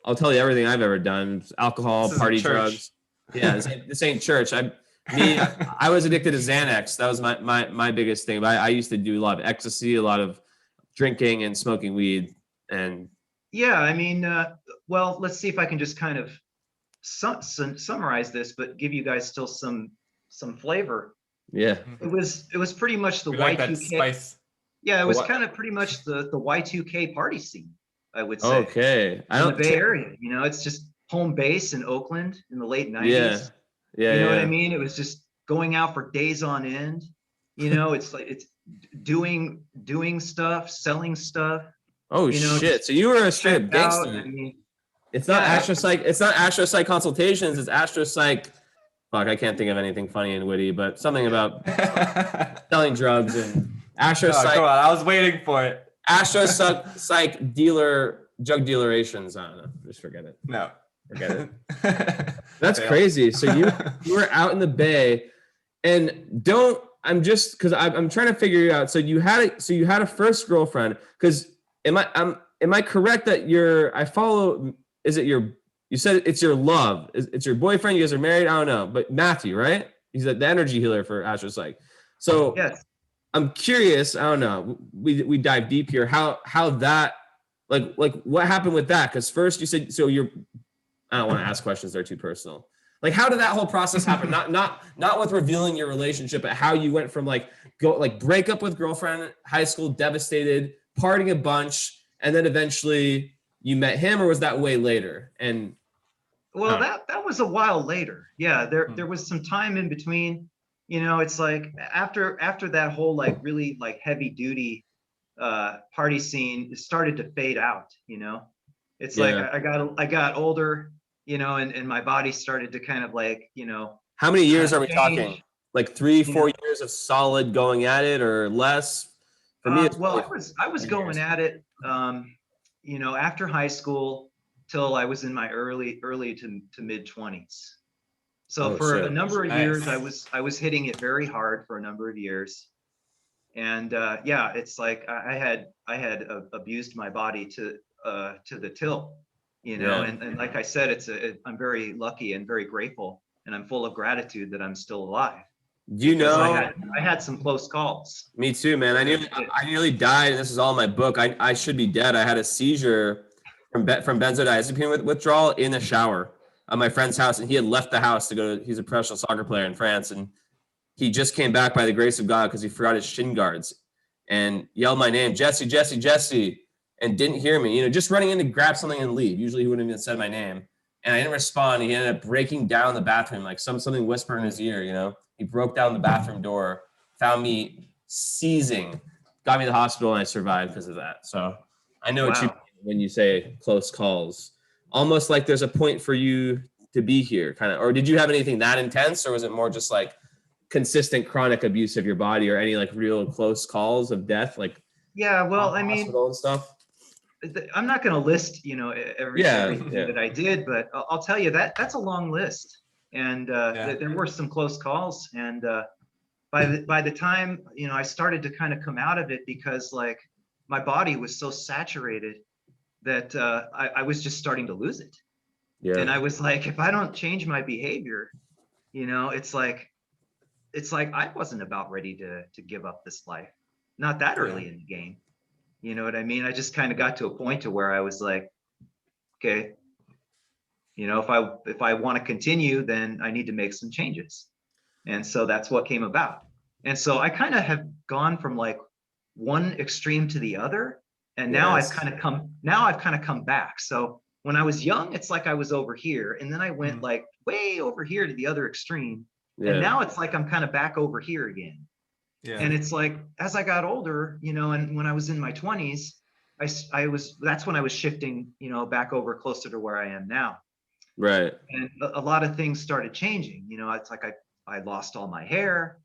I'll tell you everything I've ever done. Alcohol, party, drugs. Yeah, this ain't church. I was addicted to Xanax. That was my biggest thing. But I used to do a lot of ecstasy, a lot of drinking and smoking weed. And yeah, I mean, well, let's see if I can just kind of summarize this, but give you guys still some flavor. Yeah, it was pretty much the like Y2K. that spice. Yeah, it was kind of pretty much the Y2K party scene, I would say. Okay, in the Bay Area, you know, it's just home base in Oakland in the late 90s. Yeah, you know what I mean? It was just going out for days on end. You know, it's like it's doing stuff, selling stuff. Oh, you know, shit! So you were a straight up gangster. I mean, it's not astropsych. It's not astropsych consultations. It's astropsych. Fuck, I can't think of anything funny and witty, but something about selling drugs and astropsych. Come on, I was waiting for it. Astropsych drug dealerations. I don't know. Just forget it. No, forget it. That's crazy. So you were out in the Bay, and I'm just because I'm trying to figure it out. So you had a first girlfriend. Because am I correct that you said it's your love. It's your boyfriend. You guys are married. I don't know, but Matthew, right? He's the energy healer for astropsych. So yes. I'm curious. I don't know. We dive deep here. How that like what happened with that? Because first you said so you're. I don't want to ask questions that are too personal. Like, how did that whole process happen? Not with revealing your relationship, but how you went from break up with girlfriend, high school, devastated, partying a bunch, and then eventually you met him, or was that way later? And well, that was a while later. Yeah, there was some time in between. You know, it's like after that whole like really like heavy duty party scene, it started to fade out. You know, it's like I got older. You know, and my body started to kind of like, you know. How many years are we talking? Like 3-4 years of solid going at it, or less? For me, well, I was going at it, you know, after high school till I was in my early to mid 20s. So for a number of years, I was hitting it very hard for a number of years, and yeah, it's like I had abused my body to the tilt. You know, and like I said, I'm very lucky and very grateful, and I'm full of gratitude that I'm still alive. You know, I had some close calls. Me too, man. I nearly died, and this is all in my book. I should be dead. I had a seizure from benzodiazepine withdrawal in the shower at my friend's house, and he had left the house to go to. He's a professional soccer player in France, and he just came back by the grace of God because he forgot his shin guards, and yelled my name, Jesse, Jesse, Jesse. And didn't hear me, you know, just running in to grab something and leave. Usually he wouldn't even said my name. And I didn't respond. He ended up breaking down the bathroom, like something whispered in his ear, you know. He broke down the bathroom door, found me seizing, got me to the hospital, and I survived because of that. So I know what you mean when you say close calls. Almost like there's a point for you to be here, kind of. Or did you have anything that intense, or was it more just like consistent chronic abuse of your body, or any like real close calls of death? Like, yeah, well, I mean, hospital and stuff. I'm not going to list, you know, everything that I did, but I'll tell you that's a long list. And there were some close calls. And by the time, you know, I started to kind of come out of it, because like my body was so saturated that I was just starting to lose it. Yeah. And I was like, if I don't change my behavior, you know, it's like I wasn't about ready to give up this life. Not that early in the game. You know what I mean? I just kind of got to a point to where I was like, okay, you know, if I want to continue, then I need to make some changes. And so that's what came about. And so I kind of have gone from like one extreme to the other. And now I've kind of come back. So when I was young, it's like I was over here, and then I went Mhm. like way over here to the other extreme, Yeah. and now it's like I'm kind of back over here again. Yeah. And it's like, as I got older, you know, and when I was in my 20s, that's when I was shifting, you know, back over closer to where I am now. Right. And a lot of things started changing. You know, it's like I lost all my hair,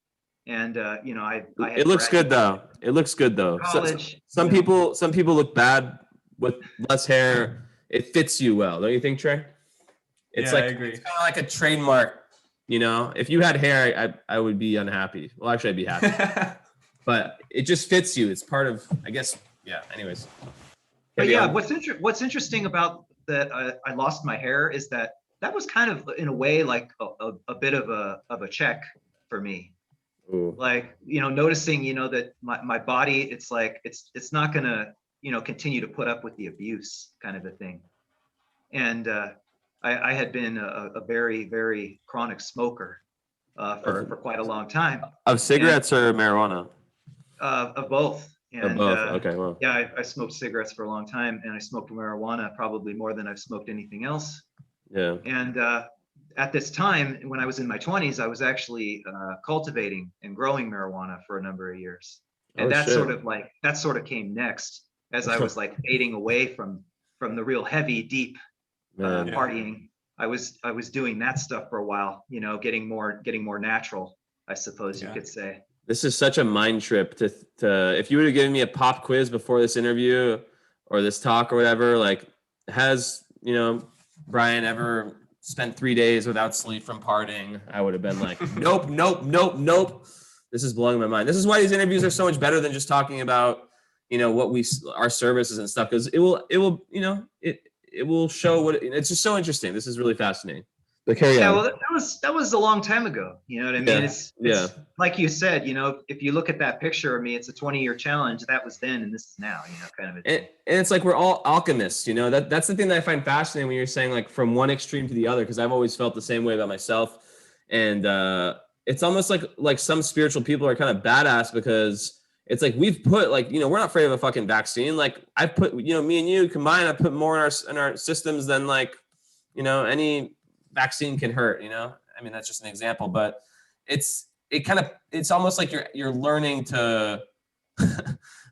and you know, I had It looks good graduated though. It looks good though. college. Some you know. some people look bad with less hair. It fits you well, don't you think, Trey? It's Yeah, like I agree. it's kind of like a trademark. You know, if you had hair, I would be unhappy. Well, actually, I'd be happy. But it just fits you. It's part of, I guess. Yeah. Anyways. But Carry yeah, on. what's interesting about that I lost my hair is that was kind of in a way like a bit of a check for me. Ooh. Like, you know, noticing, you know, that my body, it's like it's not gonna, you know, continue to put up with the abuse kind of a thing. And I had been a very, very chronic smoker for quite a long time. Of cigarettes or marijuana? Of both. Of And both. Okay. Well. yeah, I smoked cigarettes for a long time, and I smoked marijuana probably more than I've smoked anything else. Yeah. And at this time, when I was in my 20s, I was actually cultivating and growing marijuana for a number of years. And Oh, shit. that sort of came next as I was like fading away from the real heavy, deep Man. partying. I was doing that stuff for a while, you know, getting more natural, I suppose you could say. This is such a mind trip to if you would have given me a pop quiz before this interview or this talk or whatever, like, has, you know, Brian ever spent 3 days without sleep from partying? I would have been like, nope, nope, nope, nope. This is blowing my mind. This is why these interviews are so much better than just talking about, you know, our services and stuff, because it will, you know, it will show it's just so interesting. This is really fascinating. But carry on. Well, that was a long time ago. You know what I mean? It's like you said, you know, if you look at that picture of me, it's a 20-year challenge. That was then, and this is now. You know, kind of a thing. And it's like we're all alchemists. You know, that's the thing that I find fascinating when you're saying like from one extreme to the other, because I've always felt the same way about myself. And it's almost like some spiritual people are kind of badass because it's like we've put, like, you know, we're not afraid of a fucking vaccine. Like I've put, you know, me and you combined, I put more in our systems than, like, you know, any vaccine can hurt, you know. I mean, that's just an example, but it's almost like you're learning to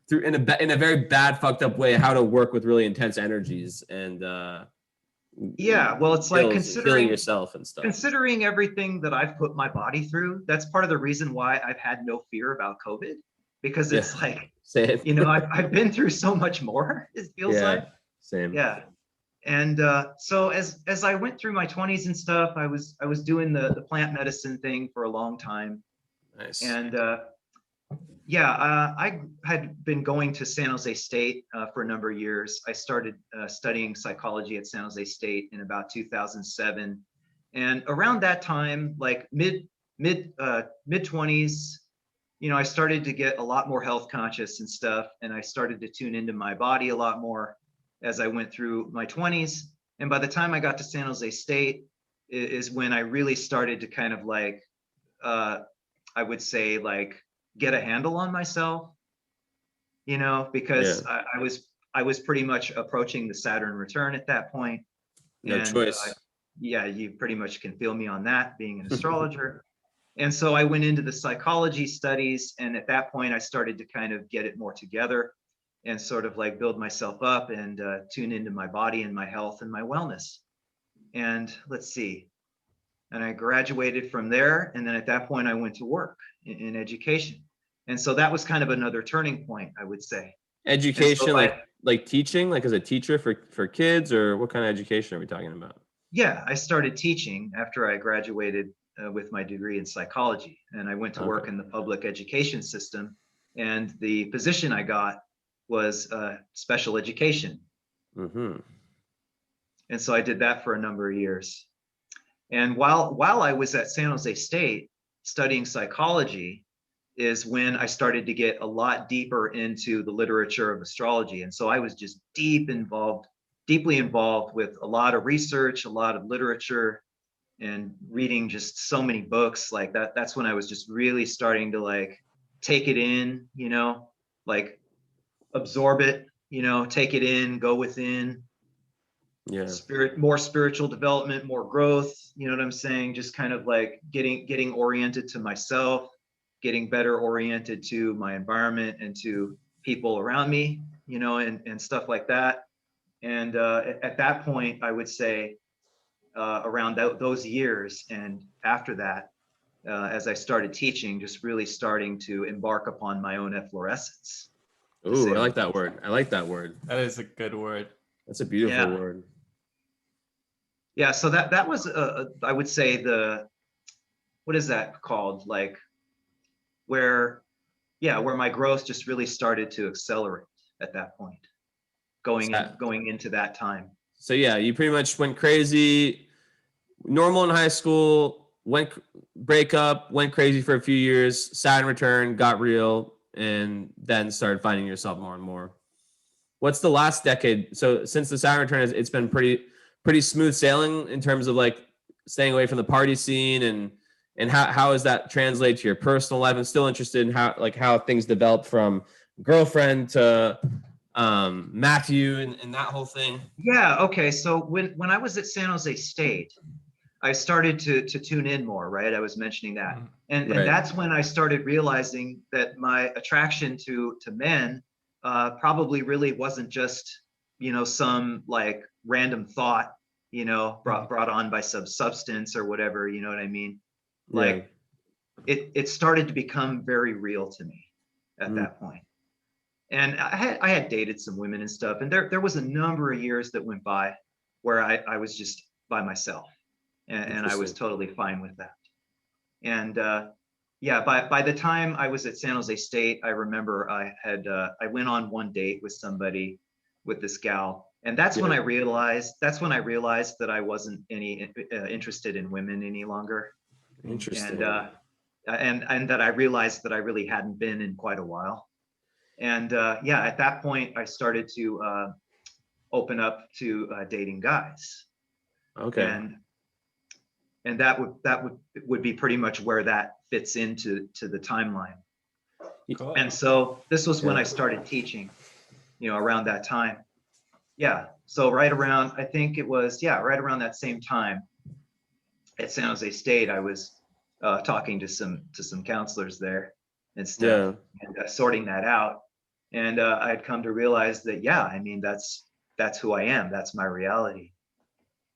through in a very bad, fucked up way how to work with really intense energies and yeah, well, it's like considering yourself and stuff. Considering everything that I've put my body through, that's part of the reason why I've had no fear about COVID, because it's like, you know, I've been through so much more, it feels like. Same. Yeah. And so as I went through my 20s and stuff, I was doing the plant medicine thing for a long time. Nice. And I had been going to San Jose State for a number of years. I started studying psychology at San Jose State in about 2007. And around that time, like mid 20s, you know, I started to get a lot more health conscious and stuff. And I started to tune into my body a lot more as I went through my 20s. And by the time I got to San Jose State is when I really started to kind of like, I would say, like, get a handle on myself, you know, because I was pretty much approaching the Saturn return at that point. No choice. You pretty much can feel me on that, being an astrologer. And so I went into the psychology studies, and at that point I started to kind of get it more together and sort of like build myself up and tune into my body and my health and my wellness. And let's see. And I graduated from there. And then at that point, I went to work in education. And so that was kind of another turning point, I would say. Education, so like teaching, like as a teacher for kids, or what kind of education are we talking about? Yeah, I started teaching after I graduated with my degree in psychology. And I went to work in the public education system. And the position I got was special education. Mm-hmm. And so I did that for a number of years. And while I was at San Jose State studying psychology is when I started to get a lot deeper into the literature of astrology. And so I was just deeply involved with a lot of research, a lot of literature, and reading just so many books like that. That's when I was just really starting to like take it in, you know, like absorb it, you know, take it in, go within. Yeah. more spiritual development, more growth. You know what I'm saying? Just kind of like getting oriented to myself, getting better oriented to my environment and to people around me, you know, and stuff like that. And at that point, I would say around those years and after that, as I started teaching, just really starting to embark upon my own efflorescence. Ooh, I like that word. I like that word. That is a good word. That's a beautiful word. Yeah. So that was, I would say what is that called? Like where my growth just really started to accelerate at that point, going into that time. So yeah, you pretty much went crazy, normal in high school, break up, went crazy for a few years, Saturn return, got real, and then started finding yourself more and more. What's the last decade? So since the Saturn return, it's been pretty smooth sailing in terms of like staying away from the party scene, and how does that translate to your personal life? I'm still interested in how things developed from girlfriend to Matthew and that whole thing. Yeah. Okay. So when I was at San Jose State, I started to tune in more, right? I was mentioning that. And that's when I started realizing that my attraction to men probably really wasn't just, you know, some like random thought, you know, brought on by some substance or whatever, you know what I mean? Like it started to become very real to me at that point. And I had dated some women and stuff, and there was a number of years that went by where I was just by myself. And I was totally fine with that. And by the time I was at San Jose State, I remember I went on one date with somebody, with this gal, and that's when I realized that I wasn't interested in women any longer. Interesting. And that I realized that I really hadn't been in quite a while. And at that point, I started to open up to dating guys. Okay. And that would be pretty much where that fits into the timeline. Cool. And so this was when I started teaching, you know, around that time. Yeah. So right around, I think it was, right around that same time at San Jose State, I was talking to some counselors there and stuff, and sorting that out. And I had come to realize that, I mean, that's who I am. That's my reality.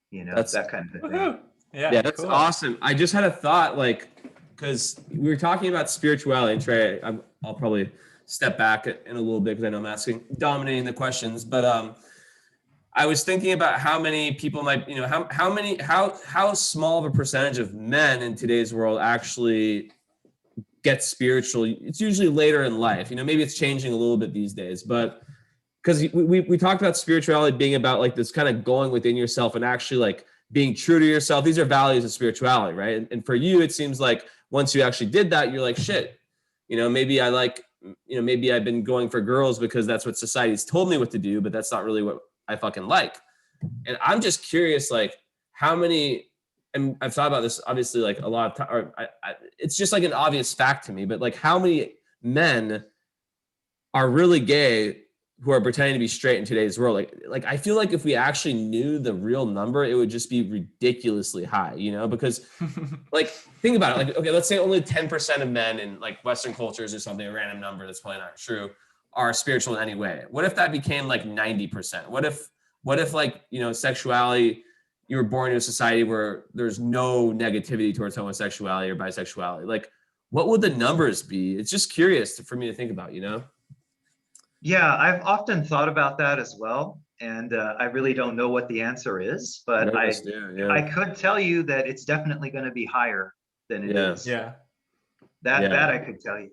You know, that kind of thing. Yeah, that's cool. Awesome. I just had a thought, like, because we were talking about spirituality. Trey, I'll probably step back in a little bit because I know I'm dominating the questions. But I was thinking about how many people might, you know, how small of a percentage of men in today's world actually get spiritual. It's usually later in life. You know, maybe it's changing a little bit these days, but because we talked about spirituality being about like this kind of going within yourself and actually like being true to yourself. These are values of spirituality, right? And for you, it seems like once you actually did that, you're like, shit, you know, maybe maybe I've been going for girls because that's what society's told me what to do, but that's not really what I fucking like. And I'm just curious, like how many, and I've thought about this obviously like a lot of time, it's just like an obvious fact to me, but like how many men are really gay who are pretending to be straight in today's world? Like I feel like if we actually knew the real number, it would just be ridiculously high, you know, because like, think about it. Like, okay, let's say only 10% of men in like Western cultures or something, a random number that's probably not true, are spiritual in any way. What if that became like 90%? What if like, you know, sexuality, you were born in a society where there's no negativity towards homosexuality or bisexuality? Like, what would the numbers be? It's just curious for me to think about, you know? Yeah, I've often thought about that as well. And I really don't know what the answer is, but I could tell you that it's definitely going to be higher than it is. Yeah. That I could tell you.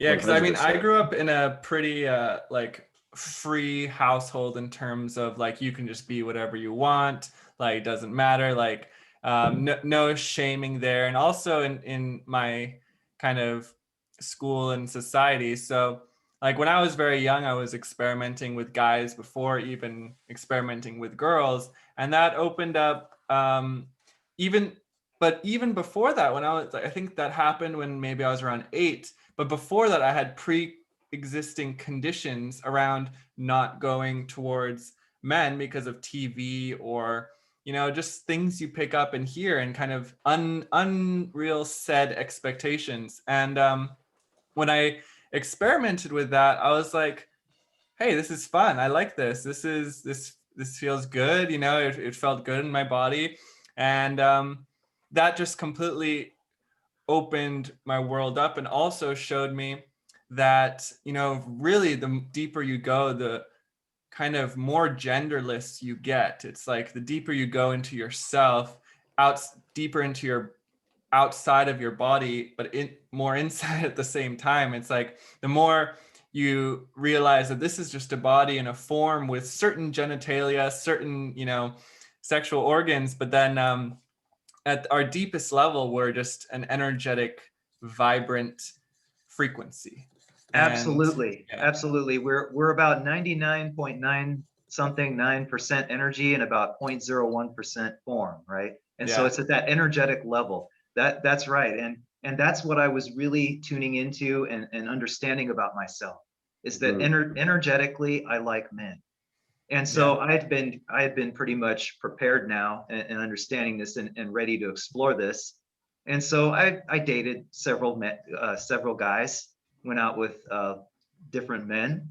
Yeah, because I mean, I grew up in a pretty like free household in terms of like you can just be whatever you want. Like it doesn't matter. Like no shaming there, and also in my kind of school and society. So like when I was very young, I was experimenting with guys before even experimenting with girls, and that opened up even before that, when I think that happened when maybe I was around 8. But before that, I had pre-existing conditions around not going towards men because of TV or, you know, just things you pick up and hear and kind of unreal said expectations. And when I experimented with that, I was like, hey, this is fun. I like this. This feels good. You know, it felt good in my body. And that just completely opened my world up and also showed me that, you know, really the deeper you go, the kind of more genderless you get. It's like the deeper you go into yourself, deeper into your outside of your body, but more inside at the same time. It's like the more you realize that this is just a body and a form with certain genitalia, certain, you know, sexual organs, but then at our deepest level, we're just an energetic, vibrant frequency. Absolutely. Absolutely. We're about 99.9 something 9% energy and about 0.01% form, right? And so it's at that energetic level. That's right. And that's what I was really tuning into and understanding about myself, is that energetically I like men. And so I had been pretty much prepared now and understanding this and ready to explore this. And so I dated several guys, went out with different men.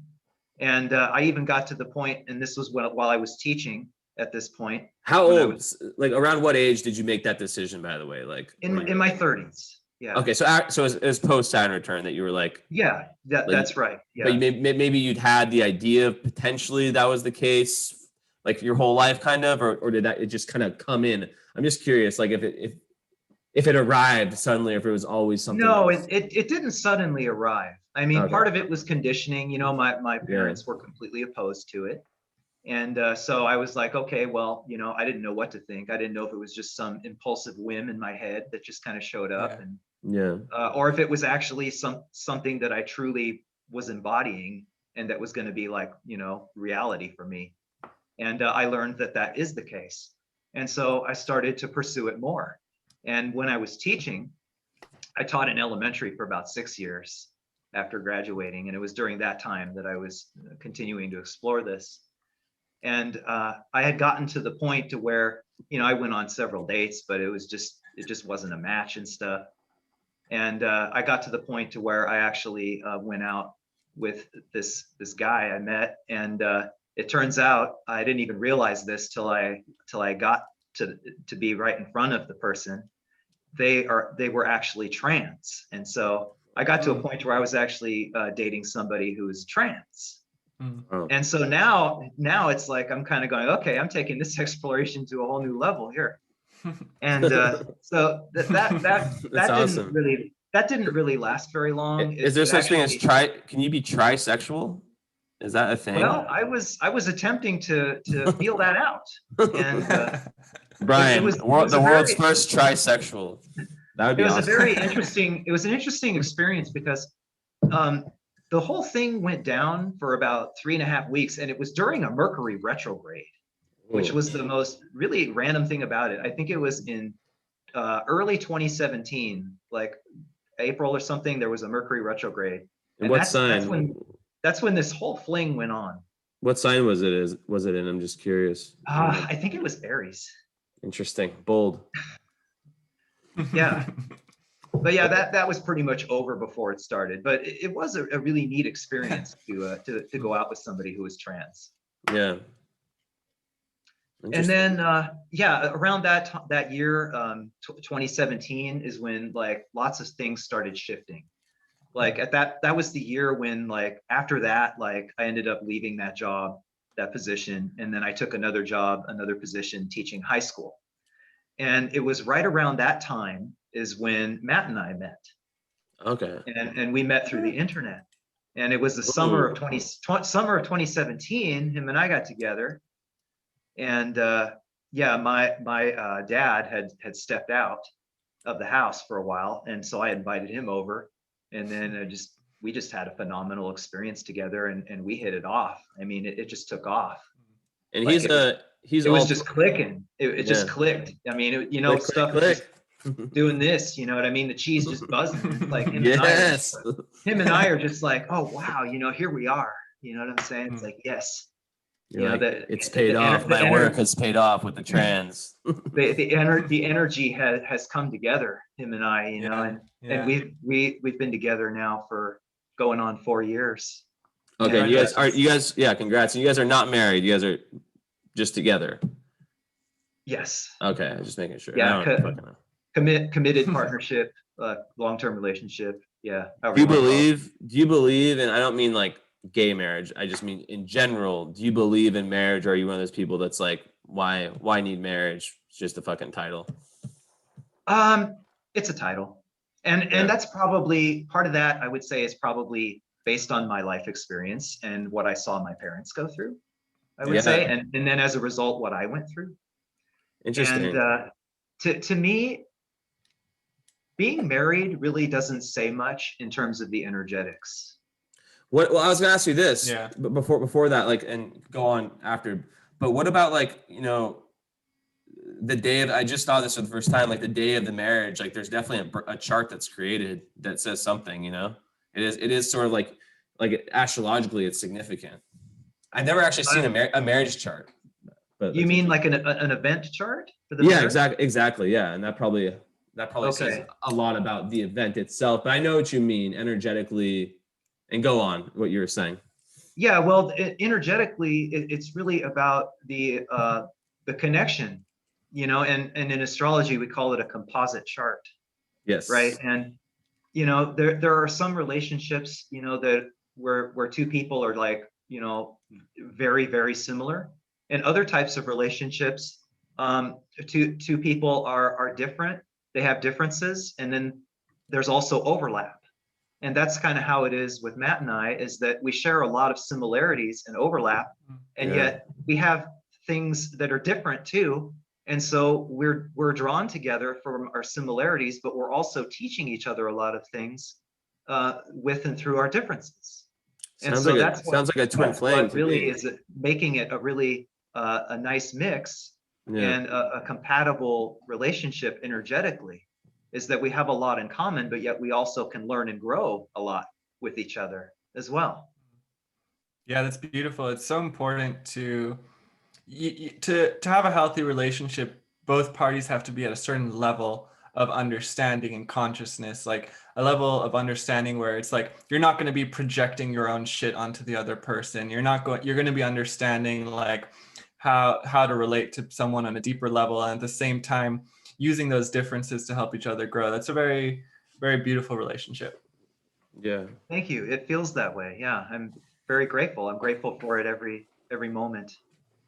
And I even got to the point, and this was while I was teaching at this point. How old? Like around what age did you make that decision, by the way? Like in my 30s. Yeah. Okay, so it was post Saturn return that you were like. Yeah, that's right. Yeah. But maybe you'd had the idea of potentially that was the case, like your whole life, kind of, or did that it just kind of come in? I'm just curious, like if it arrived suddenly, or if it was always something. No, else. it didn't suddenly arrive. I mean, part of it was conditioning. You know, my parents were completely opposed to it. And so I was like, okay, well, you know, I didn't know what to think. I didn't know if it was just some impulsive whim in my head that just kind of showed up, or if it was actually something that I truly was embodying and that was going to be like, you know, reality for me. And I learned that is the case. And so I started to pursue it more. And when I was teaching, I taught in elementary for about 6 years after graduating. And it was during that time that I was continuing to explore this. And I had gotten to the point to where, you know, I went on several dates, but it just wasn't a match and stuff. And I got to the point to where I actually went out with this guy I met. And it turns out I didn't even realize this till I got to be right in front of the person. They were actually trans. And so I got to a point where I was actually dating somebody who was trans. And so now it's like I'm kind of going, okay, I'm taking this exploration to a whole new level here. And so that awesome. didn't really last very long. Is there such thing as can you be trisexual? Is that a thing? Well, I was attempting to feel that out. And Brian, the world's first trisexual. That would be awesome. It was an interesting experience because the whole thing went down for about 3.5 weeks, and it was during a Mercury retrograde, which was the most really random thing about it. I think it was in early 2017, like April or something. There was a Mercury retrograde. And what sign? That's when this whole fling went on. What sign was it? Was it in? I'm just curious. I think it was Aries. Interesting. Bold. Yeah. But yeah, that was pretty much over before it started. But it was a really neat experience to go out with somebody who was trans. Yeah. And then around that year, 2017 is when like lots of things started shifting. Like that was the year when like after that, like I ended up leaving that position, and then I took another position teaching high school. And it was right around that time is when Matt and I met. Okay. And we met through the internet. And it was the summer of 2017, him and I got together. And my dad had stepped out of the house for a while. And so I invited him over. And then we just had a phenomenal experience together, and we hit it off. I mean, it just took off. And like it was just clicking. It just clicked. I mean, click. Doing this, you know what I mean? The cheese just buzzing. Like him and I are just like, oh wow, you know, here we are. You know what I'm saying? It's like, yes. You're like, that it's paid off. the My work has paid off with the trans. the energy has come together, him and I, Yeah. and we've been together now for going on 4 years. Okay, And, you guys, yeah, congrats. You guys are not married. You guys are just together. yes. Okay, I'm just making sure. Yeah, I don't fucking know. committed partnership, long-term relationship. Yeah. Do you believe, and I don't mean like gay marriage, I just mean in general, do you believe in marriage, or are you one of those people that's like, why need marriage? It's just a fucking title. It's a title. And Yeah. that's probably part of that, I would say, is probably based on my life experience and what I saw my parents go through, I would say, and then as a result, what I went through. Interesting. And to me, being married really doesn't say much in terms of the energetics. Well, I was gonna ask you this, Yeah. but before that, like, and go on after. But what about, like, you know, the day of? I just saw this for the first time. Like the day of the marriage, like there's definitely a chart that's created that says something. You know, it is sort of like astrologically, it's significant. I've never actually seen a marriage chart. But You mean like an event chart for the yeah, marriage? exactly, yeah, and that probably says Okay. a lot about the event itself. But I know what you mean energetically, and go on what you were saying. Yeah, well, energetically, it's really about the connection, and in astrology we call it a composite chart, Yes. right? And there are some relationships, that where two people are like, very, very similar, and other types of relationships, two people are different, they have differences, and then there's also overlap. And that's kind of how it is with Matt and I, is that we share a lot of similarities and overlap, and Yeah. yet we have things that are different too. And so we're drawn together from our similarities, but we're also teaching each other a lot of things with and through our differences. And Sounds so like a twin flame to really me. is making it a really a nice mix, Yeah. and a compatible relationship energetically, is that we have a lot in common, but yet we also can learn and grow a lot with each other as well. Yeah, that's beautiful. It's so important to have a healthy relationship. Both parties have to be at a certain level of understanding and consciousness, like a level of understanding where it's like you're not going to be projecting your own shit onto the other person. You're going to be understanding like how to relate to someone on a deeper level, and at the same time using those differences to help each other grow. That's a very, very beautiful relationship. Yeah. Thank you. It feels that way. Yeah, I'm very grateful. I'm grateful for it every moment.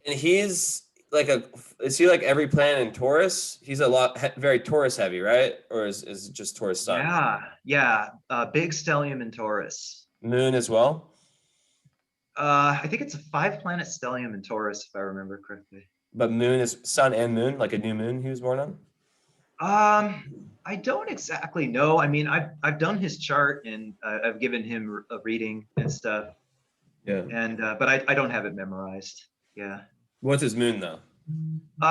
And he's like is he like every planet in Taurus? He's a lot very Taurus heavy, right? Or is it just Taurus sun? Yeah. Big stellium in Taurus. Moon as well? I think it's a 5-planet stellium in Taurus, if I remember correctly. But moon is sun and moon, like a new moon he was born on? I don't exactly know. I mean, I've done his chart, and I've given him a reading and stuff. Yeah. And but I don't have it memorized. Yeah. What's his moon though?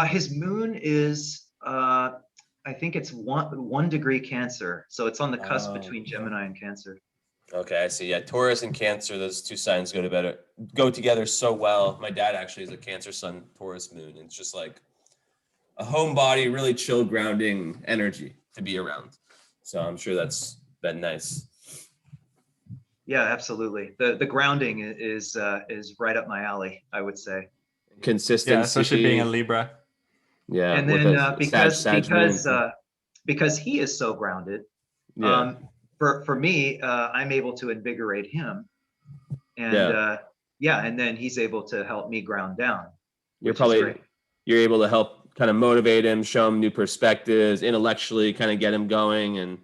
His moon is I think it's 1 degree Cancer, so it's on the cusp between Gemini and Cancer. Okay, I see. Yeah, Taurus and Cancer, those two signs go together so well. My dad actually is a Cancer sun, Taurus moon. It's just like a homebody, really chill, grounding energy to be around. So I'm sure that's been nice. Yeah, absolutely. The grounding is right up my alley, I would say. Consistency. Yeah, especially being a Libra. Yeah, and then because he is so grounded, yeah. For me, I'm able to invigorate him, and and then he's able to help me ground down. You're able to help kind of motivate him, show him new perspectives, intellectually kind of get him going. And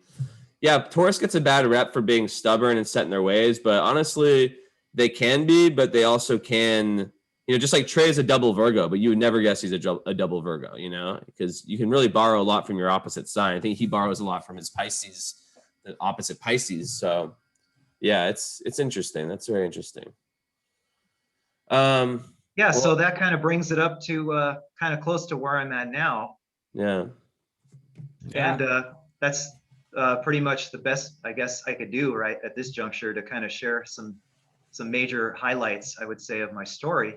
yeah, Taurus gets a bad rep for being stubborn and set in their ways, but honestly, they can be, but they also can, just like Trey is a double Virgo, but you would never guess he's a double Virgo, because you can really borrow a lot from your opposite sign. I think he borrows a lot from his Pisces, the opposite Pisces. So yeah, it's interesting. That's very interesting. So that kind of brings it up to kind of close to where I'm at now. Yeah. And that's pretty much the best I guess I could do right at this juncture to kind of share some major highlights, I would say, of my story.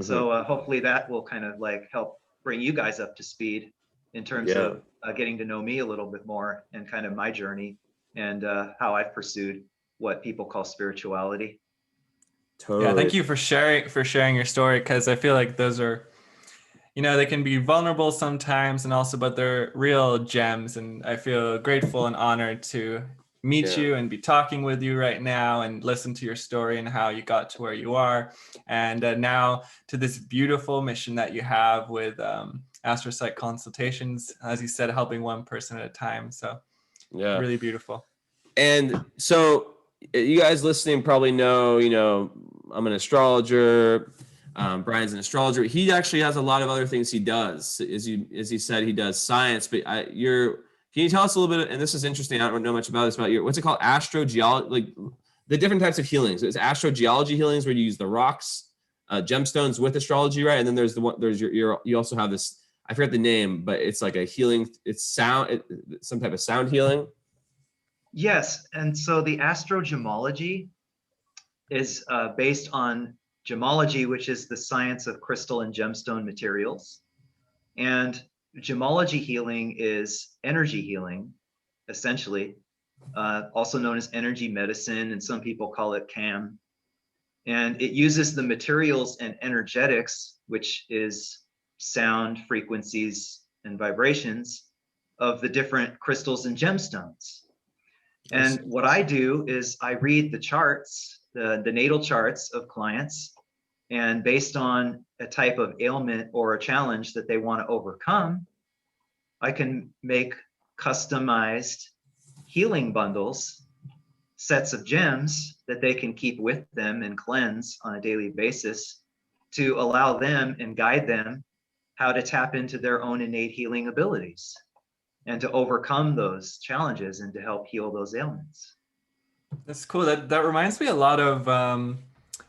So hopefully that will kind of like help bring you guys up to speed in terms of getting to know me a little bit more and kind of my journey and how I've pursued what people call spirituality. Totally. Yeah, thank you for sharing your story, because I feel like those are, they can be vulnerable sometimes, and also, but they're real gems. And I feel grateful and honored to meet you and be talking with you right now and listen to your story and how you got to where you are. And now to this beautiful mission that you have with AstroPsych consultations, as you said, helping one person at a time. So really beautiful. And so you guys listening probably know, I'm an astrologer. Brian's an astrologer. He actually has a lot of other things he does. As he said, he does science. But can you tell us a little bit? And this is interesting. I don't know much about this. About what's it called? Astrogeology, like the different types of healings. It's astrogeology healings where you use the rocks, gemstones with astrology, right? And then there's you also have this. I forget the name, but it's like a healing. It's some type of sound healing. Yes, and so the astrogemology is based on gemology, which is the science of crystal and gemstone materials. And gemology healing is energy healing, essentially, also known as energy medicine, and some people call it CAM. And it uses the materials and energetics, which is sound, frequencies, and vibrations of the different crystals and gemstones. And what I do is I read the charts, the natal charts of clients, and based on a type of ailment or a challenge that they want to overcome, I can make customized healing bundles, sets of gems that they can keep with them and cleanse on a daily basis to allow them and guide them how to tap into their own innate healing abilities and to overcome those challenges and to help heal those ailments. That's cool. That reminds me a lot of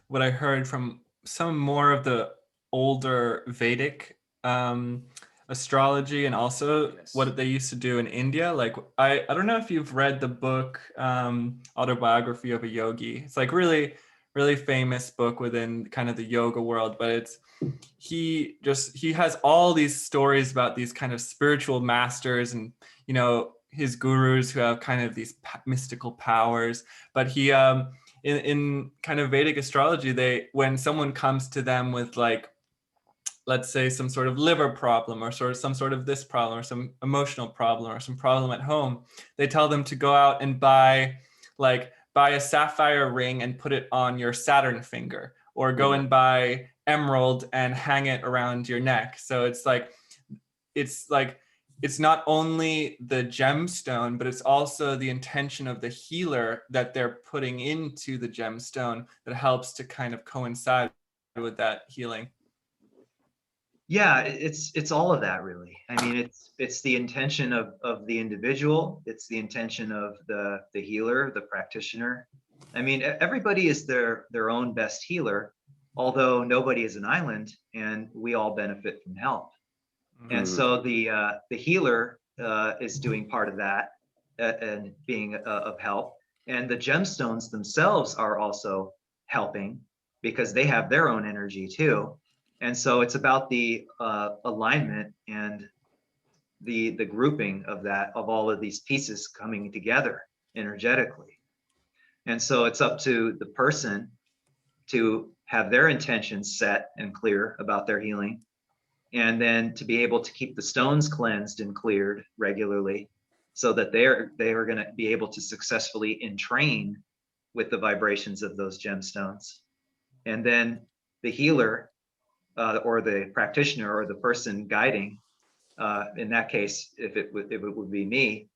what I heard from some more of the older Vedic astrology, and also what they used to do in India. Like I don't know if you've read the book Autobiography of a Yogi. It's like really, really famous book within kind of the yoga world, but he has all these stories about these kind of spiritual masters and his gurus who have kind of these mystical powers. But he in kind of Vedic astrology, when someone comes to them with, like, let's say some sort of liver problem or some sort of this problem or some emotional problem or some problem at home, they tell them to go out and buy a sapphire ring and put it on your Saturn finger, or go and buy emerald and hang it around your neck. So it's not only the gemstone, but it's also the intention of the healer that they're putting into the gemstone that helps to kind of coincide with that healing. Yeah, it's all of that, really. I mean, it's the intention of the individual. It's the intention of the healer, the practitioner. I mean, everybody is their own best healer, although nobody is an island, and we all benefit from help. Mm-hmm. And so the healer is doing part of that and being of help, and the gemstones themselves are also helping because they have their own energy too. And so it's about the alignment and the grouping of all of these pieces coming together energetically. And so it's up to the person to have their intentions set and clear about their healing, and then to be able to keep the stones cleansed and cleared regularly so that they are going to be able to successfully entrain with the vibrations of those gemstones. And then the healer or the practitioner or the person guiding, in that case, if it would be me,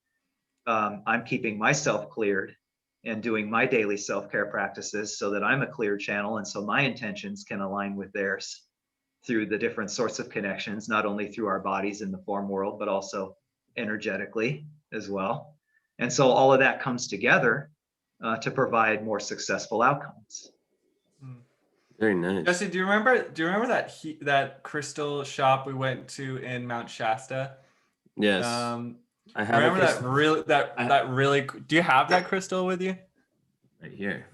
I'm keeping myself cleared and doing my daily self-care practices so that I'm a clear channel, and so my intentions can align with theirs through the different sorts of connections, not only through our bodies in the form world, but also energetically as well. And so all of that comes together to provide more successful outcomes. Very nice. Jesse, do you remember that crystal shop we went to in Mount Shasta? Yes. I have. Remember that really. Do you have that crystal with you? Right here.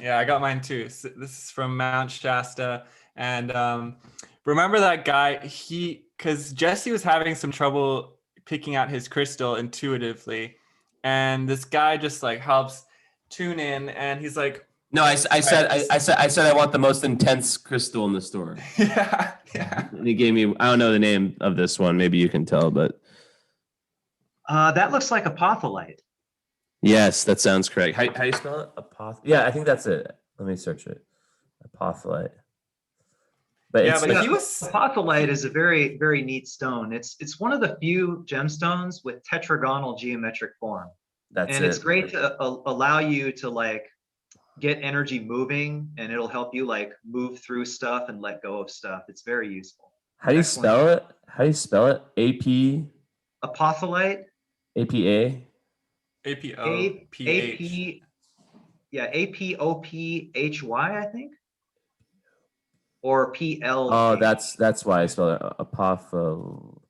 Yeah, I got mine too. So this is from Mount Shasta, And remember that guy? Because Jesse was having some trouble picking out his crystal intuitively, and this guy just like helps tune in, and he's like, No, I said I want the most intense crystal in the store. yeah. And he gave me, I don't know the name of this one. Maybe you can tell, but That looks like apotholite. yes, that sounds correct. How do you spell it? Yeah, I think that's it. Let me search it. Apotholite. But Yeah, it's, but he was Apotholite is a very, very neat stone. It's one of the few gemstones with tetragonal geometric form. that's And it. it's great to allow you to like get energy moving, and it'll help you like move through stuff and let go of stuff. It's very useful. How do you Excellent. spell it? How do you spell it? AP Apotholite. APA. APOPH. Yeah, APOPHY, I think, or PL. Oh, that's why I spell it apopho.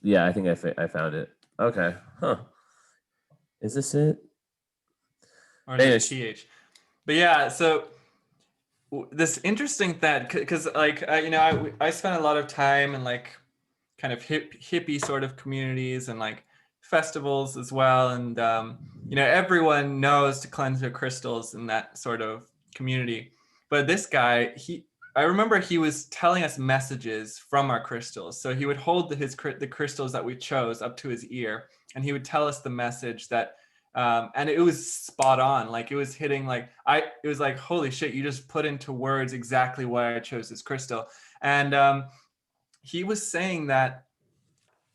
Yeah, I think I found it. Okay. Huh. Is this it? Or is it PH? But yeah, so this interesting that because like I spent a lot of time in like kind of hippie sort of communities and like festivals as well, and everyone knows to cleanse their crystals in that sort of community. But this guy, I remember he was telling us messages from our crystals. So he would hold the crystals that we chose up to his ear, and he would tell us the message that and it was spot on. Like it was hitting it was like, holy shit, you just put into words exactly why I chose this crystal. And he was saying that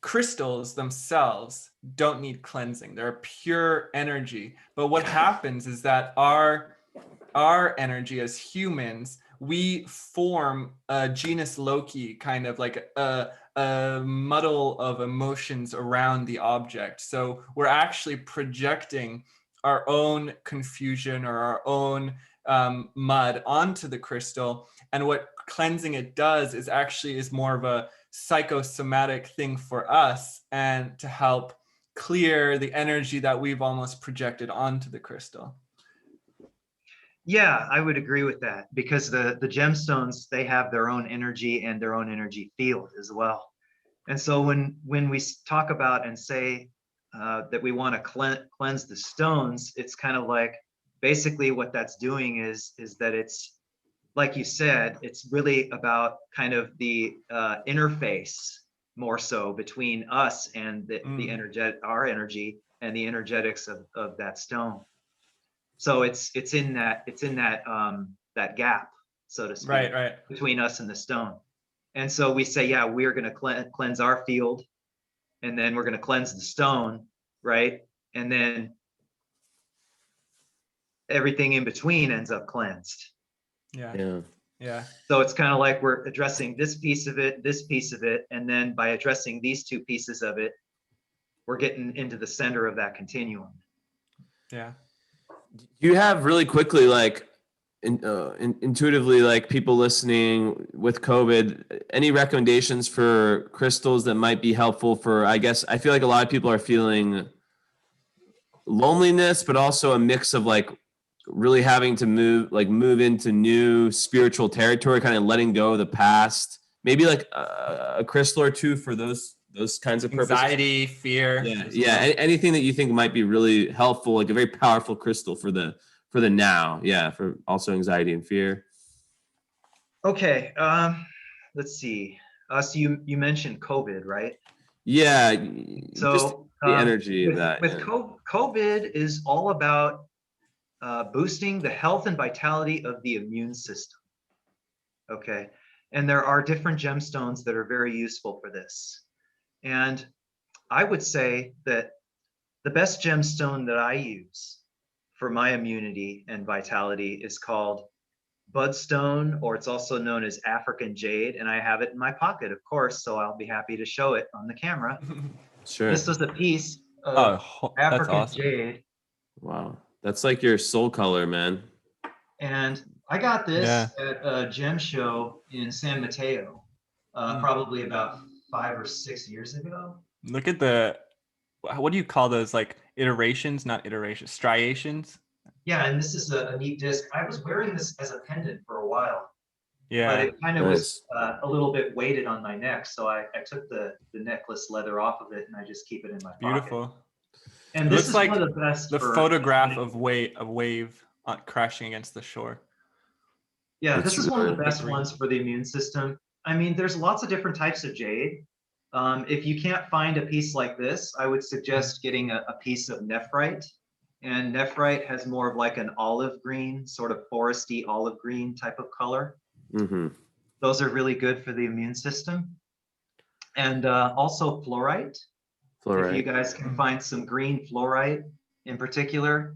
crystals themselves don't need cleansing. They're pure energy. But what happens is that our energy as humans, we form a genus loci, kind of like a muddle of emotions around the object. So we're actually projecting our own confusion or our own mud onto the crystal. And what cleansing it does is more of a psychosomatic thing for us, and to help clear the energy that we've almost projected onto the crystal. Yeah, I would agree with that, because the gemstones, they have their own energy and their own energy field as well. And so when we talk about and say that we want to cleanse the stones, it's kind of like basically what that's doing is that it's, like you said, it's really about kind of the interface more so between us and our energy and the energetics of that stone. So it's in that that gap, so to speak, right, between us and the stone. And so we say, yeah, we're going to cleanse our field, and then we're going to cleanse the stone, right? And then everything in between ends up cleansed. Yeah. So it's kind of like we're addressing this piece of it, and then by addressing these two pieces of it, we're getting into the center of that continuum. Yeah. You have really quickly, like intuitively, like people listening with COVID, any recommendations for crystals that might be helpful for, I guess, I feel like a lot of people are feeling loneliness, but also a mix of like really having to move into new spiritual territory, kind of letting go of the past, maybe like a crystal or two for those kinds of purposes. Anxiety, fear. Yeah. Anything that you think might be really helpful, like a very powerful crystal for the now. Yeah. For also anxiety and fear. Okay. Let's see. So you mentioned COVID, right? Yeah. So just the energy of that. With COVID is all about boosting the health and vitality of the immune system. Okay. And there are different gemstones that are very useful for this. And I would say that the best gemstone that I use for my immunity and vitality is called Budstone, or it's also known as African Jade. And I have it in my pocket, of course, so I'll be happy to show it on the camera. Sure. This is a piece of African awesome. Jade. Wow. That's like your soul color, man. And I got this at a gem show in San Mateo, probably about 5 or 6 years ago. Look at what do you call those? Like iterations, not iterations, striations? Yeah, and this is a neat disc. I was wearing this as a pendant for a while. Yeah. But it kind of was Nice. a little bit weighted on my neck, so I took the necklace leather off of it and I just keep it in my pocket. Beautiful. And It this looks is like one of the best the for photograph of a wave crashing against the shore. Yeah, It's this is one of the really best green. ones for the immune system. I mean, there's lots of different types of jade. If you can't find a piece like this, I would suggest getting a piece of nephrite. And nephrite has more of like an olive green, sort of foresty olive green type of color. Mm-hmm. Those are really good for the immune system. And also fluorite. If you Fluorite. guys can find some green fluorite in particular,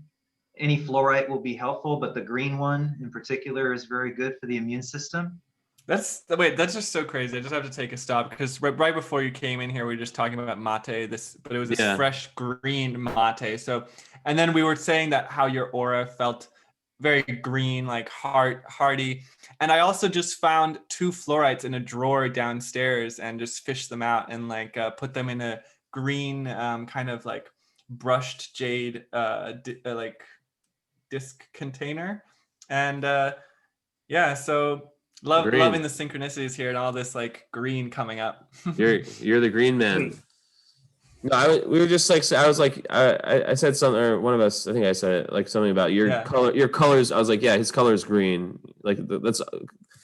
any fluorite will be helpful, but the green one in particular is very good for the immune system. That's just so crazy. I just have to take a stop because right before you came in here, we were just talking about mate, but it was this fresh green mate. So, and then we were saying that how your aura felt very green, like hardy. And I also just found 2 fluorites in a drawer downstairs and just fished them out and like put them in a green kind of like brushed jade like disc container. And yeah, so loving the synchronicities here and all this like green coming up. You're the green man. No, we were just like, I was like, I said something, or one of us, I think I said it, like something about your color, your colors. I was like, yeah, his color is green. Like that's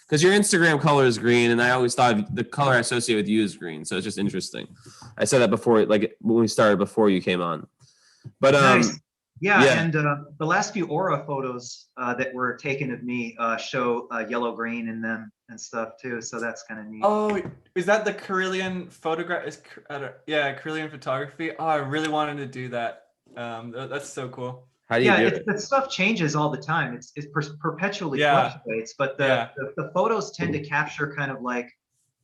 because your Instagram color is green, and I always thought the color I associate with you is green. So it's just interesting. I said that before, like when we started, before you came on. But nice. Yeah, and the last few aura photos that were taken of me show yellow green in them and stuff too, so that's kind of neat. Oh, is that the Carillion photograph? Carillion photography. Oh, I really wanted to do that. That's so cool. How do you do it? The stuff changes all the time. It perpetually fluctuates, but the photos tend to capture kind of like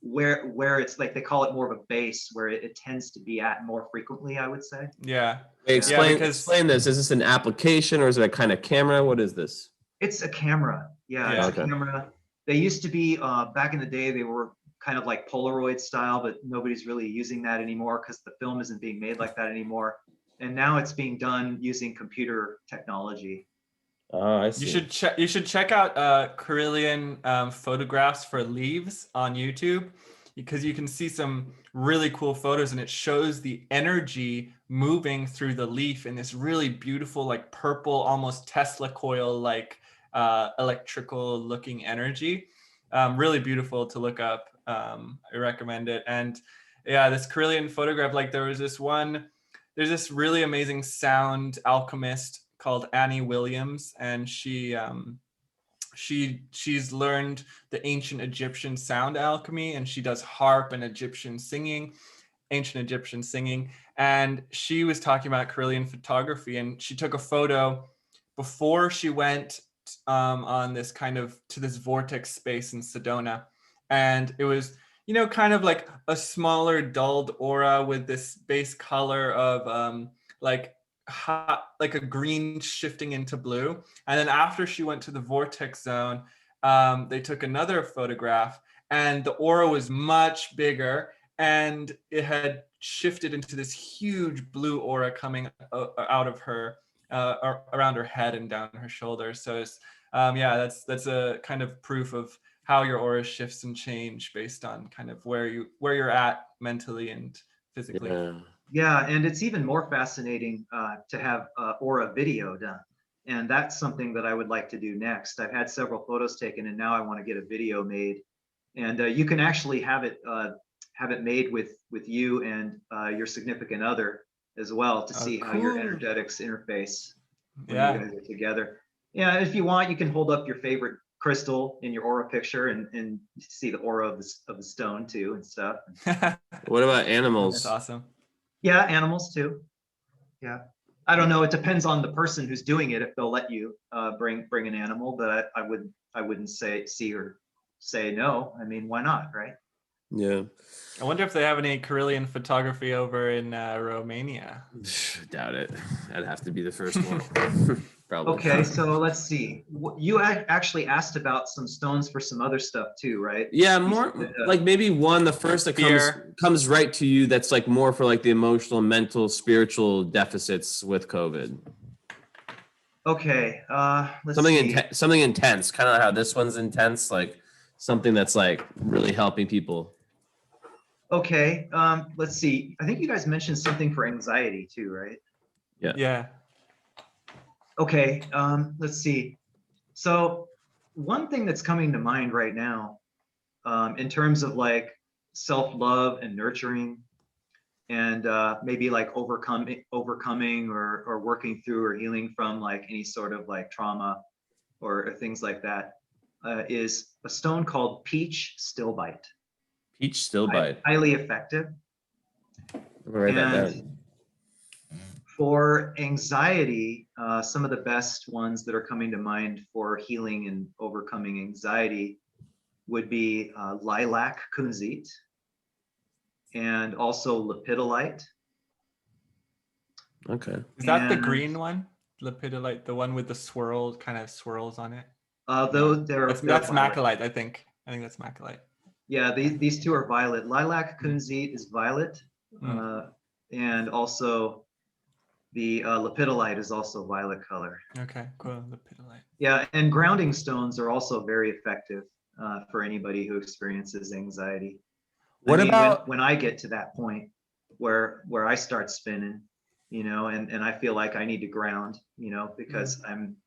where it's like, they call it more of a base where it tends to be at more frequently, I would say. Yeah. Explain this. Is this an application or is it a kind of camera? What is this? It's a camera. It's a camera. They used to be, back in the day, they were kind of like Polaroid style, but nobody's really using that anymore because the film isn't being made like that anymore. And now it's being done using computer technology. Oh, I see. You should check out Carillion photographs for leaves on YouTube, because you can see some really cool photos and it shows the energy moving through the leaf in this really beautiful, like purple, almost Tesla coil, like electrical looking energy. Really beautiful to look up. I recommend it. And yeah, this Carillion photograph, like there's this really amazing sound alchemist called Annie Williams, and she's learned the ancient Egyptian sound alchemy, and she does harp and ancient Egyptian singing. And she was talking about Carillion photography, and she took a photo before she went on this kind of to this vortex space in Sedona, and it was kind of like a smaller dulled aura with this base color of like a green shifting into blue. And then after she went to the vortex zone, they took another photograph and the aura was much bigger and it had shifted into this huge blue aura coming out of her around her head and down her shoulders. So it's that's a kind of proof of how your aura shifts and change based on kind of where you're at mentally and physically. Yeah, and it's even more fascinating to have aura video done. And that's something that I would like to do next. I've had several photos taken and now I want to get a video made. And you can actually have it made with you and your significant other as well to see how your energetics interface when you guys are together. Yeah, if you want, you can hold up your favorite crystal in your aura picture and see the aura of the stone too and stuff. What about animals? That's awesome. Yeah, animals too. Yeah, I don't know. It depends on the person who's doing it if they'll let you bring an animal, but I wouldn't say no. I mean, why not, right? Yeah. I wonder if they have any Carillion photography over in Romania. Doubt it. That'd have to be the first one. Probably. Okay, so let's see. You actually asked about some stones for some other stuff too, right? Yeah, more like maybe one, the first that comes right to you that's like more for like the emotional, mental, spiritual deficits with COVID. Okay, let's see. Something intense, kind of how this one's intense, like something that's like really helping people. Okay, let's see. I think you guys mentioned something for anxiety too, right? Yeah. Okay, let's see. So one thing that's coming to mind right now, in terms of like self-love and nurturing, and maybe like overcoming or working through or healing from like any sort of like trauma or things like that, is a stone called peach stillbite. Peach stillbite. Highly effective. I'm gonna write that And down. for anxiety, some of the best ones that are coming to mind for healing and overcoming anxiety would be lilac kunzite and also lepidolite. Okay. Is that the And green one? Lepidolite, the one with the swirl, kind of swirls on it? though they're That's violet. macrolite, I think. I think that's macrolite. Yeah, these two are violet. Lilac kunzite is violet, and also the lepidolite is also violet color. Okay, cool. Lepidolite. Yeah, and grounding stones are also very effective for anybody who experiences anxiety. What about when I get to that point where I start spinning, and I feel like I need to ground, because I'm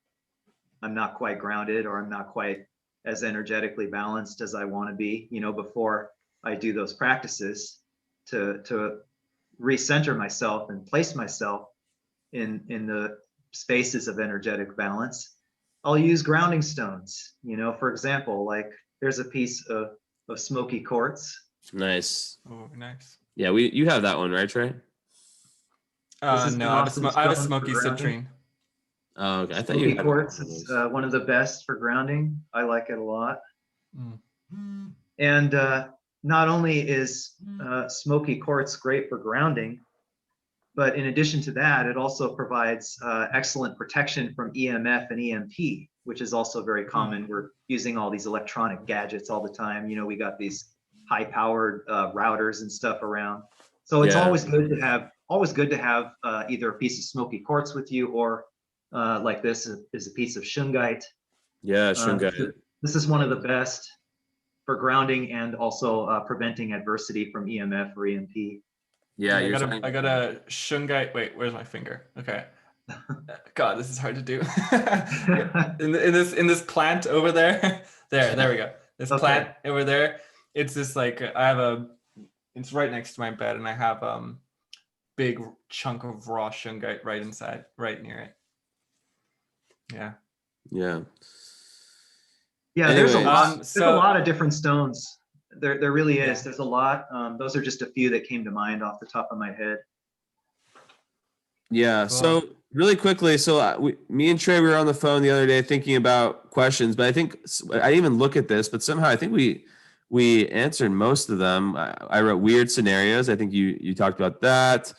not quite grounded, or I'm not quite as energetically balanced as I want to be, before I do those practices to recenter myself and place myself in the spaces of energetic balance. I'll use grounding stones. For example, like there's a piece of smoky quartz. nice? Oh, nice. Yeah, you have that one, right, Trey? This is No, an awesome I have a stone for smoky grounding. citrine. Oh, okay. I thought you Smoky had quartz one of is those. one of the best for grounding. I like it a lot. Mm. And not only is smoky quartz great for grounding, but in addition to that, it also provides excellent protection from EMF and EMP, which is also very common. We're using all these electronic gadgets all the time. We got these high-powered routers and stuff around. So it's always good to have either a piece of smoky quartz with you, or like this is a piece of shungite. Yeah, shungite. This is one of the best for grounding and also preventing adversity from EMF or EMP. Yeah, I got a shungite. Wait, where's my finger? Okay. God, this is hard to do. in this plant over there. There we go. This plant over there. It's this like it's right next to my bed, and I have big chunk of raw shungite right inside, right near it. Yeah. Yeah. Yeah, there's a lot. Anyways, There's a lot of different stones. There really is. Yeah. There's a lot. Those are just a few that came to mind off the top of my head. Yeah. Cool. So really quickly, me and Trey, we were on the phone the other day thinking about questions, but I think I didn't even look at this, but somehow I think we answered most of them. I wrote weird scenarios. I think you talked about that.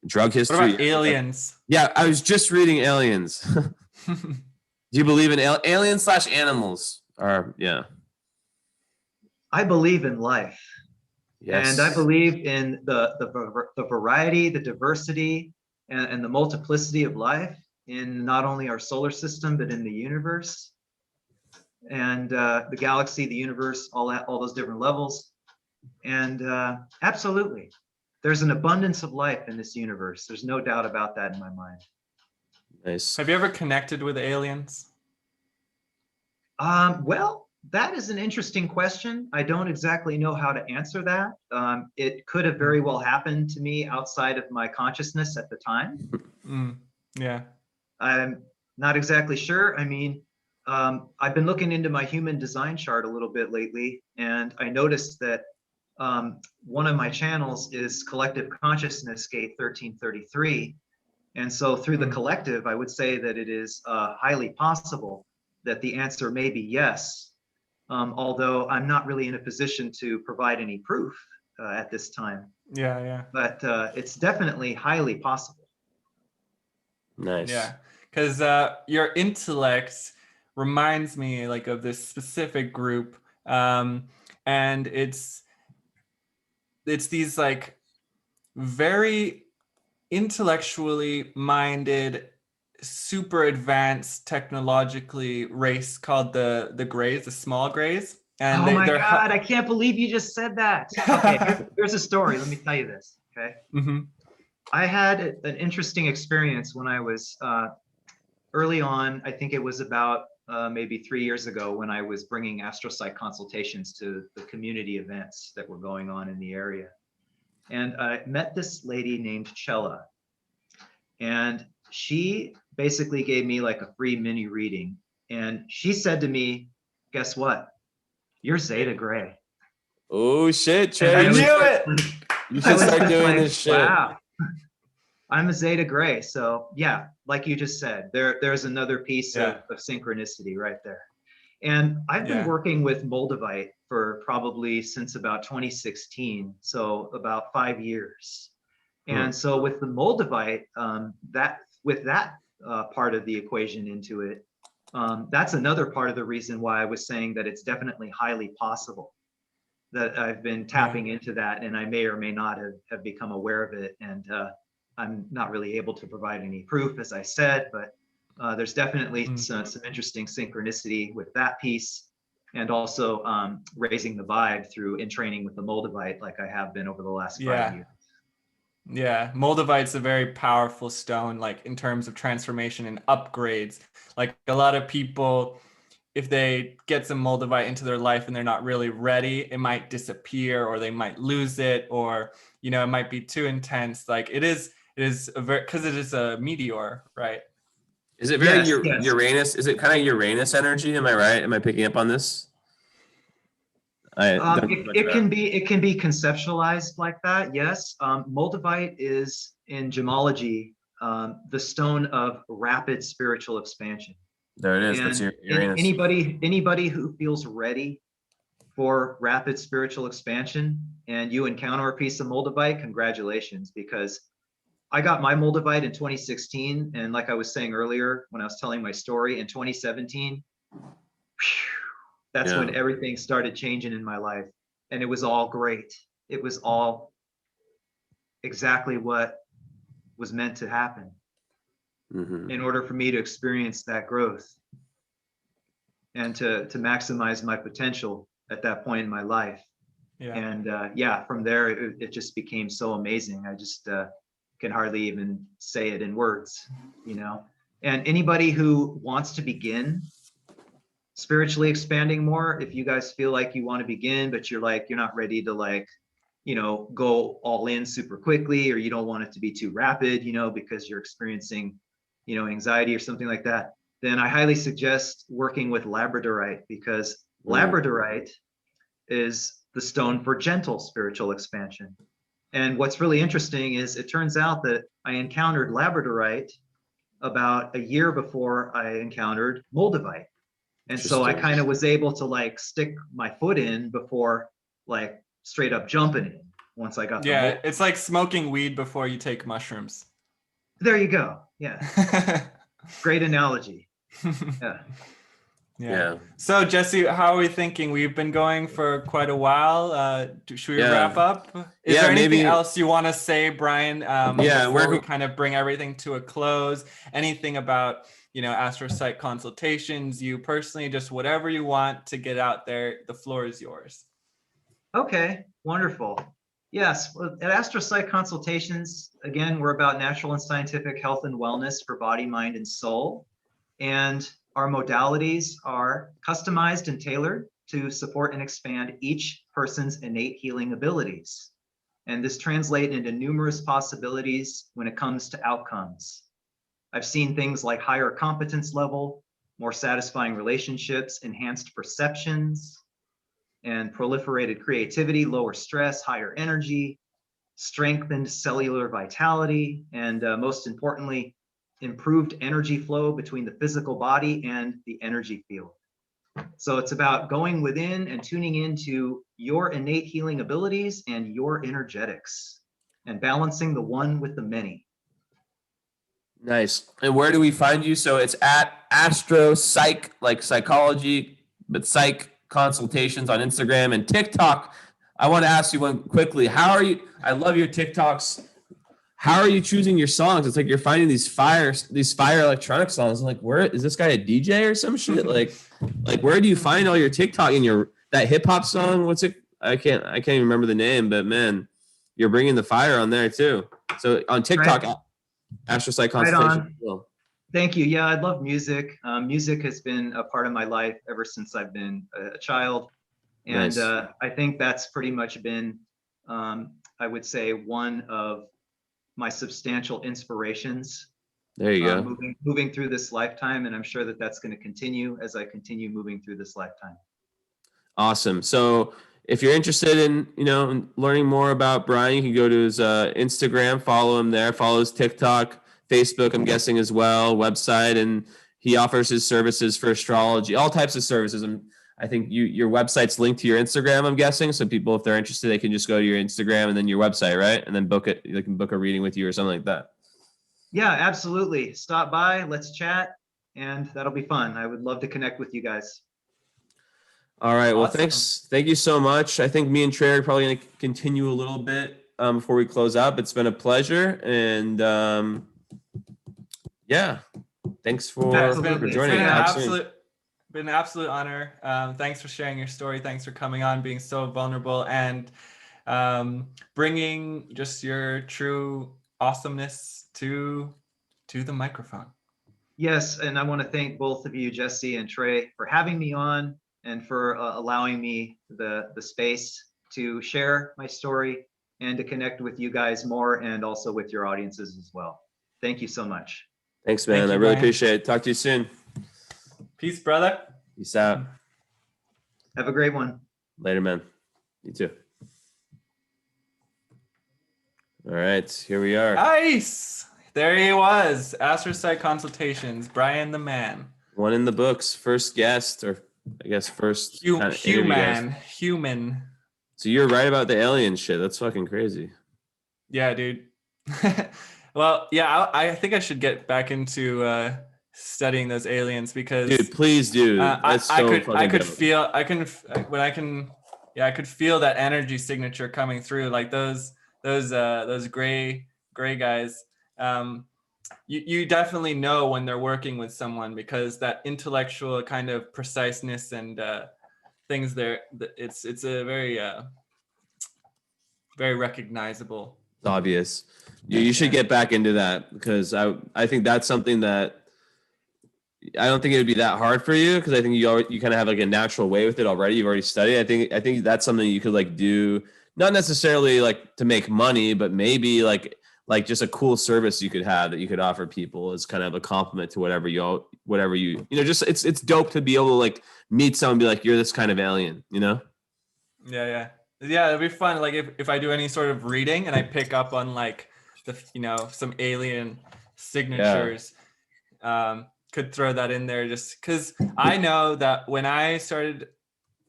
Drug history. What about aliens? Yeah, I was just reading aliens. Do you believe in aliens / animals? Or yeah. I believe in life. Yes. And I believe in the variety, the diversity, and the multiplicity of life in not only our solar system, but in the universe and the galaxy, the universe, all those different levels. And absolutely, there's an abundance of life in this universe. There's no doubt about that in my mind. Nice. Have you ever connected with aliens? Well, that is an interesting question. I don't exactly know how to answer that. It could have very well happened to me outside of my consciousness at the time. Yeah. I'm not exactly sure. I mean, I've been looking into my human design chart a little bit lately, and I noticed that one of my channels is collective consciousness gate 1333. And so through the collective, I would say that it is highly possible that the answer may be yes, although I'm not really in a position to provide any proof at this time. Yeah. But it's definitely highly possible. Nice. Yeah, because your intellect reminds me like of this specific group, and it's these like very intellectually minded super advanced technologically race called the Greys, the small Greys. And Oh my they're God, I can't believe you just said that. Okay, here's a story. Let me tell you this. Okay. hmm I had an interesting experience when I was early on. I think it was about maybe 3 years ago when I was bringing astropsych consultations to the community events that were going on in the area. And I met this lady named Chella. And she basically gave me like a free mini reading. And she said to me, guess what? You're Zeta Gray. Oh shit, And Trey! I knew it. You I should was start just doing like, this shit. wow, I'm a Zeta Gray. So yeah, like you just said, there's another piece of synchronicity right there. And I've been working with Moldavite for probably since about 2016, so about 5 years. And so with the Moldavite, that part of the equation into it, that's another part of the reason why I was saying that it's definitely highly possible that I've been tapping into that, and I may or may not have become aware of it. And I'm not really able to provide any proof, as I said, but there's definitely some interesting synchronicity with that piece, and also raising the vibe through in training with the Moldavite, like I have been over the last 5 years. Yeah, Moldavite's a very powerful stone, like in terms of transformation and upgrades. Like a lot of people, if they get some Moldavite into their life and they're not really ready, it might disappear, or they might lose it, or it might be too intense. Like it is a very, because it is a meteor, right? Is it very Yes. Uranus? Is it kind of Uranus energy? Am I right? Am I picking up on this? It can be conceptualized like that. Yes. Moldavite is in gemology the stone of rapid spiritual expansion. There it is. And that's Uranus. anybody who feels ready for rapid spiritual expansion and you encounter a piece of Moldavite, congratulations, because I got my Moldavite in 2016. And like I was saying earlier, when I was telling my story in 2017, that's when everything started changing in my life. And it was all great. It was all exactly what was meant to happen in order for me to experience that growth and to maximize my potential at that point in my life. And from there, it just became so amazing. I just can hardly even say it in words, And anybody who wants to begin spiritually expanding more, if you guys feel like you want to begin, but you're not ready to go all in super quickly, or you don't want it to be too rapid, because you're experiencing, anxiety or something like that, then I highly suggest working with labradorite, because labradorite is the stone for gentle spiritual expansion. And what's really interesting is it turns out that I encountered labradorite about a year before I encountered moldavite. And so I kind of was able to stick my foot in before straight up jumping in once I got the it's like smoking weed before you take mushrooms. There you go. Yeah. Great analogy. Yeah. So Jesse, how are we thinking? We've been going for quite a while. Should we wrap up? Is there anything else you want to say, Brian? Before we kind of bring everything to a close, anything about astropsych consultations, you personally, just whatever you want to get out there, the floor is yours. Okay, wonderful. Yes, at astropsych consultations, again, we're about natural and scientific health and wellness for body, mind, and soul. And our modalities are customized and tailored to support and expand each person's innate healing abilities. And this translates into numerous possibilities when it comes to outcomes. I've seen things like higher competence level, more satisfying relationships, enhanced perceptions, and proliferated creativity, lower stress, higher energy, strengthened cellular vitality, and most importantly, improved energy flow between the physical body and the energy field. So it's about going within and tuning into your innate healing abilities and your energetics and balancing the one with the many. Nice. And where do we find you? So it's at astropsych, like psychology, but psych consultations on Instagram and TikTok. I want to ask you one quickly. How are you? I love your TikToks. how are you choosing your songs? It's like you're finding these fire electronic songs. I'm like, where is this guy a DJ or some shit? Like where do you find all your TikTok and that hip hop song? What's it? I can't even remember the name, but man, you're bringing the fire on there too. So on TikTok, Astrocyte Consultation. Right on. Thank you. Yeah, I love music. Music has been a part of my life ever since I've been a child. And Nice. I think that's pretty much been, I would say, one of my substantial inspirations. There you go. Moving through this lifetime. And I'm sure that that's going to continue as I continue moving through this lifetime. Awesome. So if you're interested in, in learning more about Brian, you can go to his Instagram, follow him there, follow his TikTok, Facebook, I'm guessing as well, website, and he offers his services for astrology, all types of services. And I think your website's linked to your Instagram, I'm guessing. So people, if they're interested, they can just go to your Instagram and then your website, right? And then they can book a reading with you or something like that. Yeah, absolutely. Stop by, let's chat, and that'll be fun. I would love to connect with you guys. All right. Well, thanks. Thank you so much. I think me and Trey are probably going to continue a little bit before we close up. It's been a pleasure. And yeah, thanks for joining. Been an absolute honor. Thanks for sharing your story. Thanks for coming on, being so vulnerable, and bringing just your true awesomeness to the microphone. Yes, and I want to thank both of you, Jesse and Trey, for having me on and for allowing me the space to share my story and to connect with you guys more, and also with your audiences as well. Thank you so much. Thanks, man. I really appreciate it. Talk to you soon. Peace, brother. Peace out. Have a great one. Later, man. You too. All right, here we are. Nice. There he was. Astrocyte Consultations, Brian the Man. One in the books, first guest, or I guess first human. So you're right about the alien shit. That's fucking crazy. Yeah, dude. Well, yeah, I think I should get back into studying those aliens, because dude, please do. I could feel that energy signature coming through, like those gray guys. You definitely know when they're working with someone, because that intellectual kind of preciseness and things there, it's a very very recognizable. It's obvious. You should get back into that, because I think that's something that I don't think it would be that hard for you, because I think you kind of have like a natural way with it already. You've already studied. I think that's something you could like do, not necessarily like to make money, but maybe like just a cool service you could have that you could offer people as kind of a compliment to whatever you just it's dope to be able to like meet someone and be like, you're this kind of alien, Yeah, it'd be fun. Like if I do any sort of reading and I pick up on like some alien signatures, could throw that in there, just because I know that when I started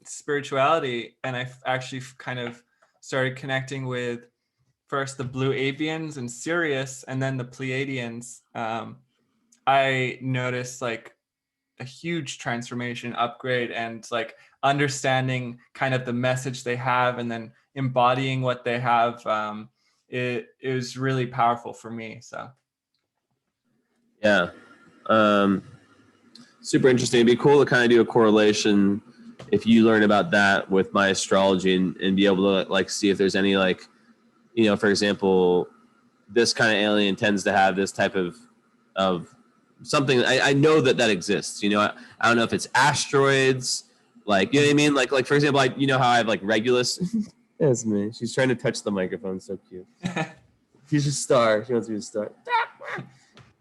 spirituality and I actually kind of started connecting with first the Blue Avians and Sirius, and then the Pleiadians, I noticed like a huge transformation, upgrade, and like understanding kind of the message they have and then embodying what they have. It was really powerful for me. So yeah, super interesting. It'd be cool to kind of do a correlation if you learn about that with my astrology, and be able to like see if there's any like, for example, this kind of alien tends to have this type of something. I know that exists. I don't know if it's asteroids, like, you know what I mean? Like for example, how I have like Regulus. That's me. She's trying to touch the microphone. So cute. She's a star. She wants to be a star.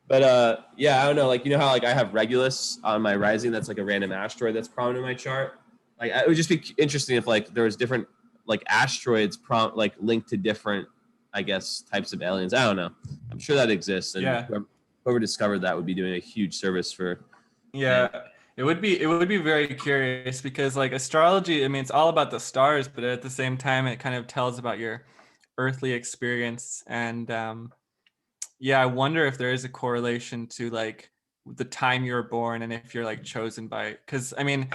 But yeah, I don't know. Like, how like I have Regulus on my rising. That's like a random asteroid that's prominent in my chart. Like, it would just be interesting if like there was different like asteroids like linked to different, I guess, types of aliens. I don't know. I'm sure that exists, and whoever discovered that would be doing a huge service for. Yeah, it would be very curious, because like astrology, I mean, it's all about the stars, but at the same time, it kind of tells about your earthly experience, and I wonder if there is a correlation to like the time you were born and if you're like chosen by, because I mean,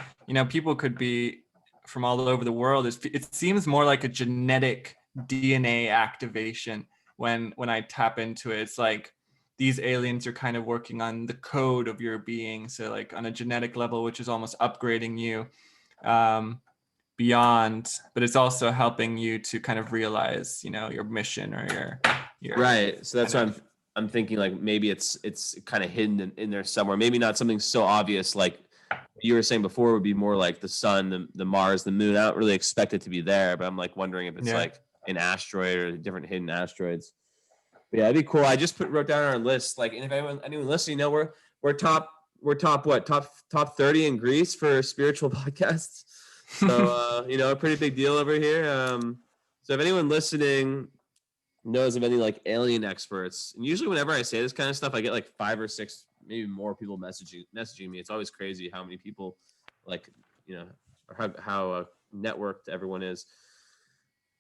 people could be from all over the world. It seems more like a genetic DNA activation when I tap into it. It's like these aliens are kind of working on the code of your being. So like on a genetic level, which is almost upgrading you beyond, but it's also helping you to kind of realize, your mission or your Right. So that's why I'm thinking like maybe it's kind of hidden in there somewhere. Maybe not something so obvious like you were saying before would be more like the sun, the Mars, the moon. I don't really expect it to be there, but I'm like wondering if it's like an asteroid or different hidden asteroids. But yeah, it'd be cool. I just wrote down our list. Like, and if anyone listening, we're top 30 in Greece for spiritual podcasts. So a pretty big deal over here. So if anyone listening knows of any like alien experts, and usually whenever I say this kind of stuff, I get like 5 or 6, maybe more people messaging me. It's always crazy how many people like, or how networked everyone is.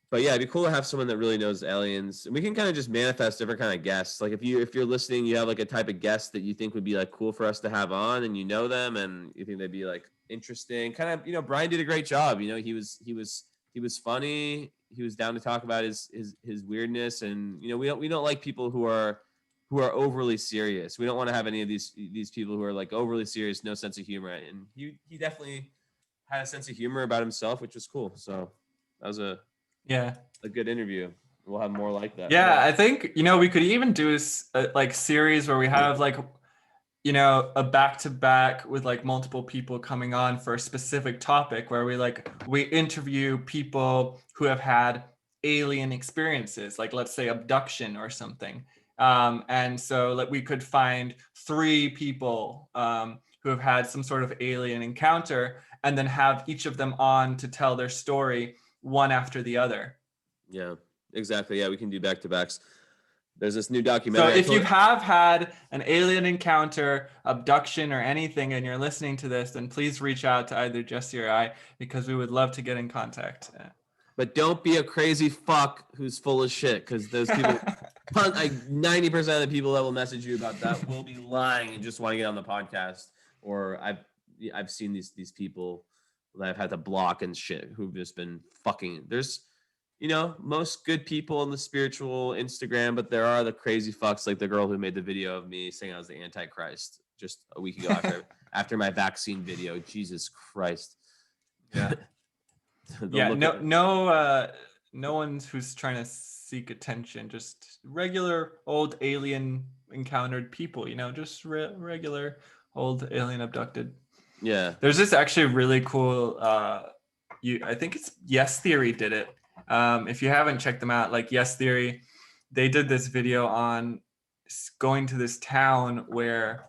But yeah, it'd be cool to have someone that really knows aliens, and we can kind of just manifest different kind of guests. Like if you're listening, you have like a type of guest that you think would be like cool for us to have on, and you know them, and you think they'd be like interesting. Kind of, Brian did a great job. He was funny. He was down to talk about his weirdness, and we don't like people who are overly serious. We don't want to have any of these people who are like overly serious, no sense of humor. And he definitely had a sense of humor about himself, which was cool. So that was a good interview. We'll have more like that. Yeah, I think we could even do a like series where we have like a back-to-back with like multiple people coming on for a specific topic where we interview people who have had alien experiences, like let's say abduction or something. And so we could find 3 people who have had some sort of alien encounter and then have each of them on to tell their story one after the other. Yeah, exactly. Yeah, we can do back-to-backs. There's this new documentary. So if you have had an alien encounter, abduction, or anything, and you're listening to this, then please reach out to either Jesse or I, because we would love to get in contact. But don't be a crazy fuck who's full of shit, because those people, like 90% of the people that will message you about that will be lying and just want to get on the podcast. Or I've seen these people that I've had to block and shit who've just been fucking. There's most good people in the spiritual Instagram, but there are the crazy fucks like the girl who made the video of me saying I was the Antichrist just a week ago after my vaccine video. Jesus Christ. Yeah. No one who's trying to seek attention, just regular old alien encountered people, just regular old alien abducted. Yeah. There's this actually really cool, I think it's Yes Theory did it. If you haven't checked them out, like Yes Theory, they did this video on going to this town where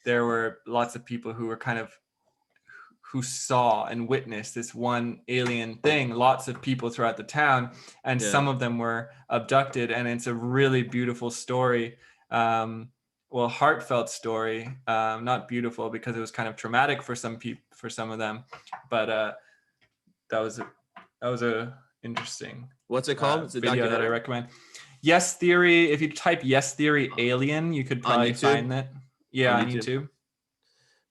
there were lots of people who were who saw and witnessed this one alien thing, lots of people throughout the town, and some of them were abducted. And it's a really beautiful story. Heartfelt story, not beautiful because it was kind of traumatic for some people, for some of them, but that was a interesting. What's it called? It's a video that I recommend. Yes Theory. If you type Yes Theory alien, you could probably find that. Yeah, on YouTube.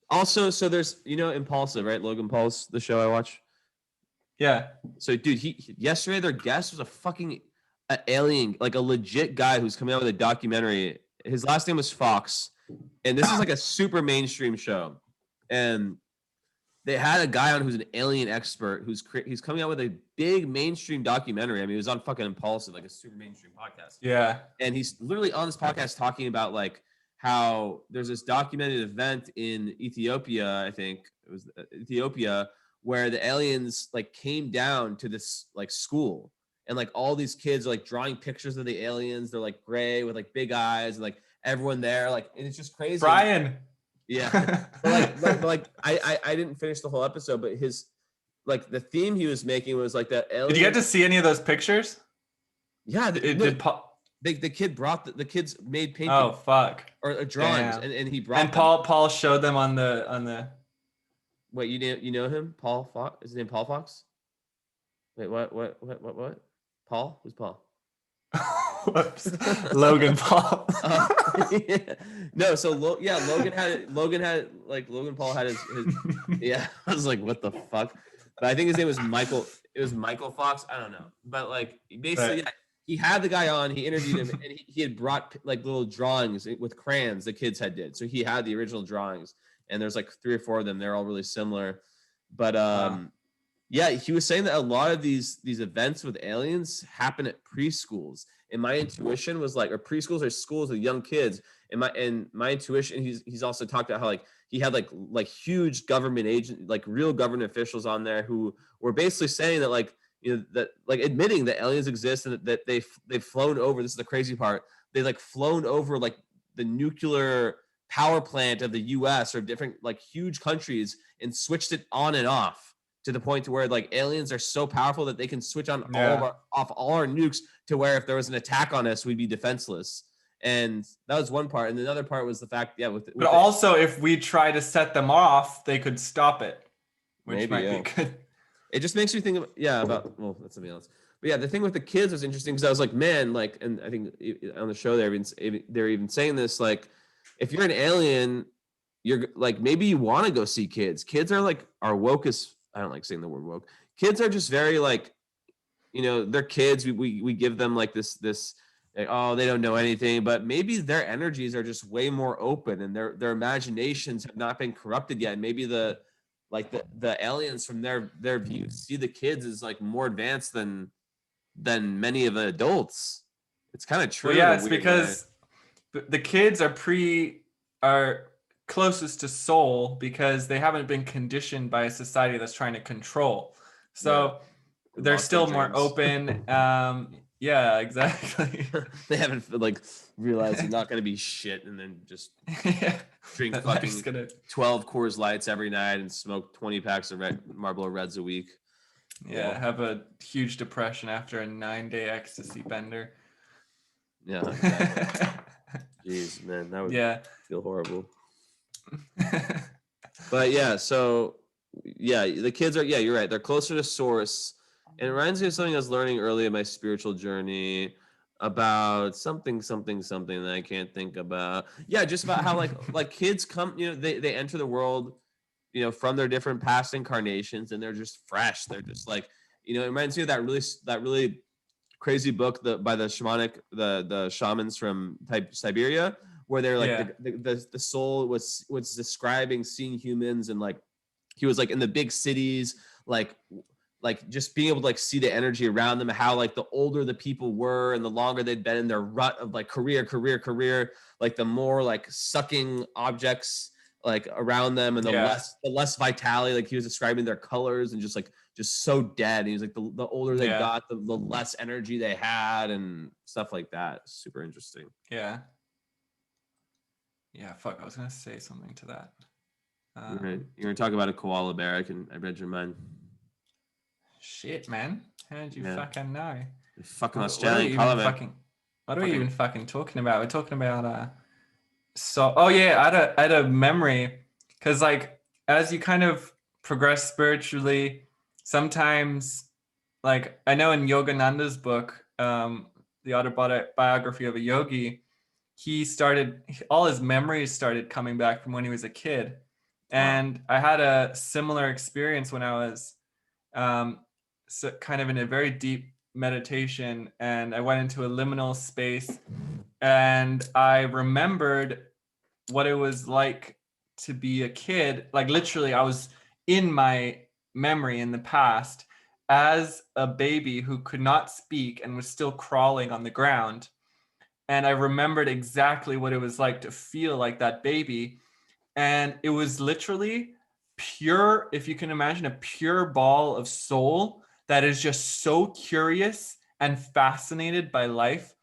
Also, so there's Impulsive, right? Logan Paul's the show I watch. Yeah. So dude, yesterday their guest was a fucking alien, like a legit guy who's coming out with a documentary. His last name was Fox, and this is like a super mainstream show, and they had a guy on who's an alien expert he's coming out with a big mainstream documentary. I mean, he was on fucking Impulsive, like a super mainstream podcast. Yeah. And he's literally on this podcast talking about like how there's this documented event in Ethiopia, I think it was Ethiopia, where the aliens like came down to this like school, and like all these kids are like drawing pictures of the aliens. They're like gray with like big eyes, and like everyone there, like, and it's just crazy. Brian. Yeah. But I didn't finish the whole episode, but his like the theme he was making was like that alien. Did you get to see any of those pictures? Yeah. The kid brought the kids made paintings. Oh fuck. Or drawings, and he brought. And Paul showed them on the. Wait, you know him? Paul Fox? Is his name Paul Fox? Wait, what? Paul? Who's Paul? Whoops. Logan Paul. Yeah. No, so Logan Paul had his yeah. I was like, what the fuck? But I think his name was Michael. It was Michael Fox. I don't know. But like basically, he had the guy on, he interviewed him, and he had brought like little drawings with crayons the kids had did. So he had the original drawings, and there's like 3 or 4 of them. They're all really similar. But yeah, he was saying that a lot of these events with aliens happen at preschools. And my intuition was like, or preschools or schools with young kids. And my intuition, he's also talked about how like he had like huge government agent, like real government officials on there who were basically saying that like, you know, that like admitting that aliens exist and that they've flown over. This is the crazy part. They like flown over like the nuclear power plant of the US or different like huge countries and switched it on and off to the point to where like aliens are so powerful that they can switch on off all our nukes to where if there was an attack on us, we'd be defenseless. And that was one part. And the other part was the fact, but also if we try to set them off, they could stop it, which might be good. It just makes me think about, well, that's something else. But yeah, the thing with the kids was interesting because I was like, man, like, and I think on the show they're even saying this, like, if you're an alien, you're like, maybe you want to go see kids. Kids are woke as, I don't like saying the word woke. Kids are just very like, you know, they're kids. We give them like this like, oh, they don't know anything, but maybe their energies are just way more open and their imaginations have not been corrupted yet. Maybe the aliens from their view see the kids as like more advanced than many of the adults. It's kind of true. Well, yeah, it's because the kids are closest to soul because they haven't been conditioned by a society that's trying to control. So they're still more open. Yeah, exactly. They haven't like realized they're not going to be shit and then just drink fucking 12 Coors Lights every night and smoke 20 packs of Marlboro Reds a week. Yeah, have a huge depression after a 9-day ecstasy bender. Yeah, exactly. Jeez, man, that would feel horrible. But yeah, so yeah, the kids are, you're right. They're closer to source. And it reminds me of something I was learning early in my spiritual journey about something that I can't think about. Yeah, just about how like kids come, you know, they enter the world, you know, from their different past incarnations and they're just fresh. They're just like, you know, it reminds me of that really crazy book by the shamans from Siberia, where they're like the soul was describing seeing humans and like he was like in the big cities, like just being able to like see the energy around them, how like the older the people were and the longer they'd been in their rut of like career, like the more like sucking objects like around them and the less vitality. Like he was describing their colors and just so dead. And he was like the older they got, the less energy they had and stuff like that. Super interesting. Yeah, fuck, I was gonna say something to that. You're gonna talk about a koala bear. I read your mind. Shit, man. How did you fucking know? Fucking Australian koala bear. What are we even fucking talking about? We're talking about I had a memory because like as you kind of progress spiritually, sometimes like I know in Yogananda's book, the autobiography of a yogi, all his memories started coming back from when he was a kid. And I had a similar experience when I was so kind of in a very deep meditation, and I went into a liminal space and I remembered what it was like to be a kid. Like literally I was in my memory in the past as a baby who could not speak and was still crawling on the ground. And I remembered exactly what it was like to feel like that baby. And it was literally pure, if you can imagine, a pure ball of soul that is just so curious and fascinated by life.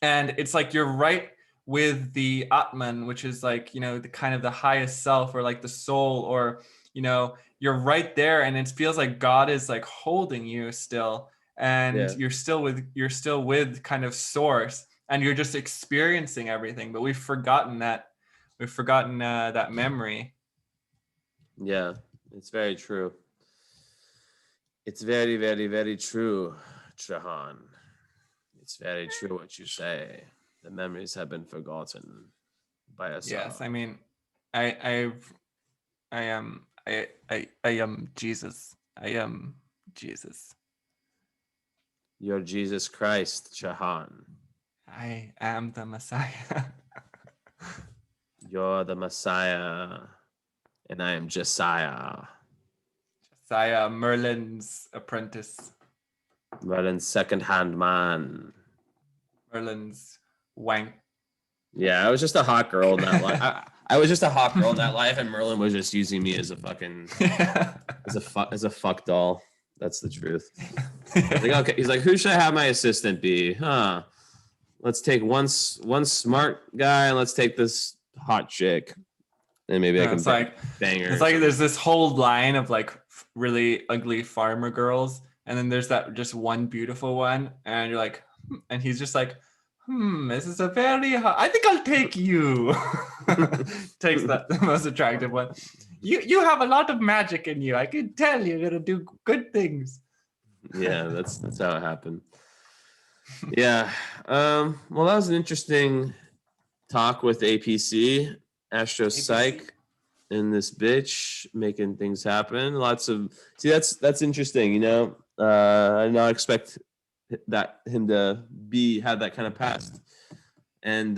And it's like you're right with the Atman, which is like, you know, the kind of the highest self or like the soul, or, you know, you're right there and it feels like God is like holding you still. And you're still with kind of source and you're just experiencing everything. But we've forgotten that memory. Yeah, it's very true. It's very, very, very true, Trahan. It's very true what you say. The memories have been forgotten by us. Yes, I mean, I am Jesus. I am Jesus. You're Jesus Christ, Chahan. I am the Messiah. You're the Messiah, and I am Josiah. Josiah, Merlin's apprentice. Merlin's second-hand man. Merlin's wank. Yeah, I was just a hot girl in that life. I was just a hot girl in that life, and Merlin was just using me as a fucking as a fuck doll. That's the truth. Like, okay, he's like, who should I have my assistant be? Huh? Let's take one smart guy, and let's take this hot chick, and maybe I can bang her. It's like there's this whole line of like really ugly farmer girls, and then there's that just one beautiful one, and you're like, and he's just like, this is a very hot. I think I'll take you. Takes the most attractive one. You have a lot of magic in you. I can tell you're gonna do good things. Yeah, that's how it happened. Yeah. Well, that was an interesting talk with APC, Astro Psych, and this bitch making things happen. Lots of that's interesting. You know, I did not expect him to have that kind of past. And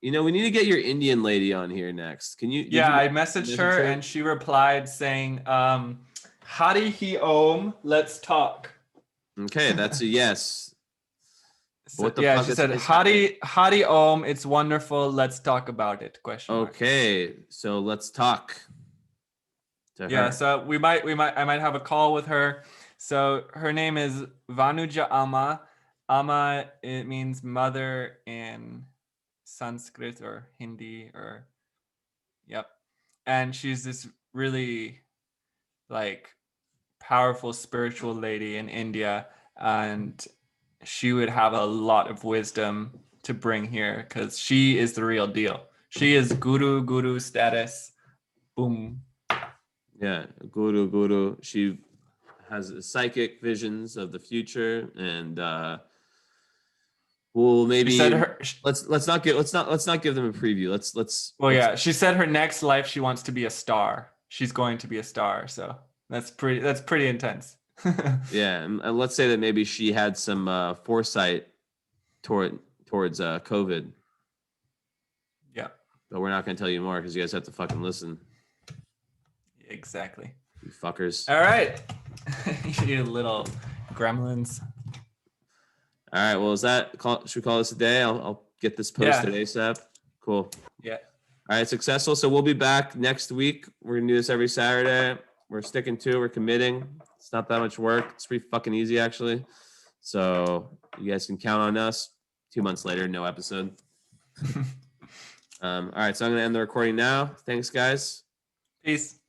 you know, we need to get your Indian lady on here next. Can you? Yeah, I messaged her and she replied saying, "Hari hi Om, let's talk." Okay, that's a yes. So, what the fuck she said, Hari Om, it's wonderful. Let's talk about it. Question mark. Okay, so let's talk. Yeah, so I might have a call with her. So her name is Vanuja Amma. Amma, it means mother in Sanskrit or Hindi or yep. And she's this really like powerful spiritual lady in India, and she would have a lot of wisdom to bring here because she is the real deal. She is guru status. Boom. Yeah, guru. She has psychic visions of the future, and we'll maybe let's not give them a preview. Let's she said her next life she wants to be a star. She's going to be a star, so that's pretty intense. Yeah, and let's say that maybe she had some foresight towards COVID. Yeah, but we're not going to tell you more because you guys have to fucking listen. Exactly. You fuckers. All right. You little gremlins. All right. Well, should we call this a day? I'll get this posted ASAP. Cool. Yeah. All right. Successful. So we'll be back next week. We're going to do this every Saturday. We're sticking to it. We're committing. It's not that much work. It's pretty fucking easy, actually. So you guys can count on us. 2 months later, no episode. All right. So I'm going to end the recording now. Thanks, guys. Peace.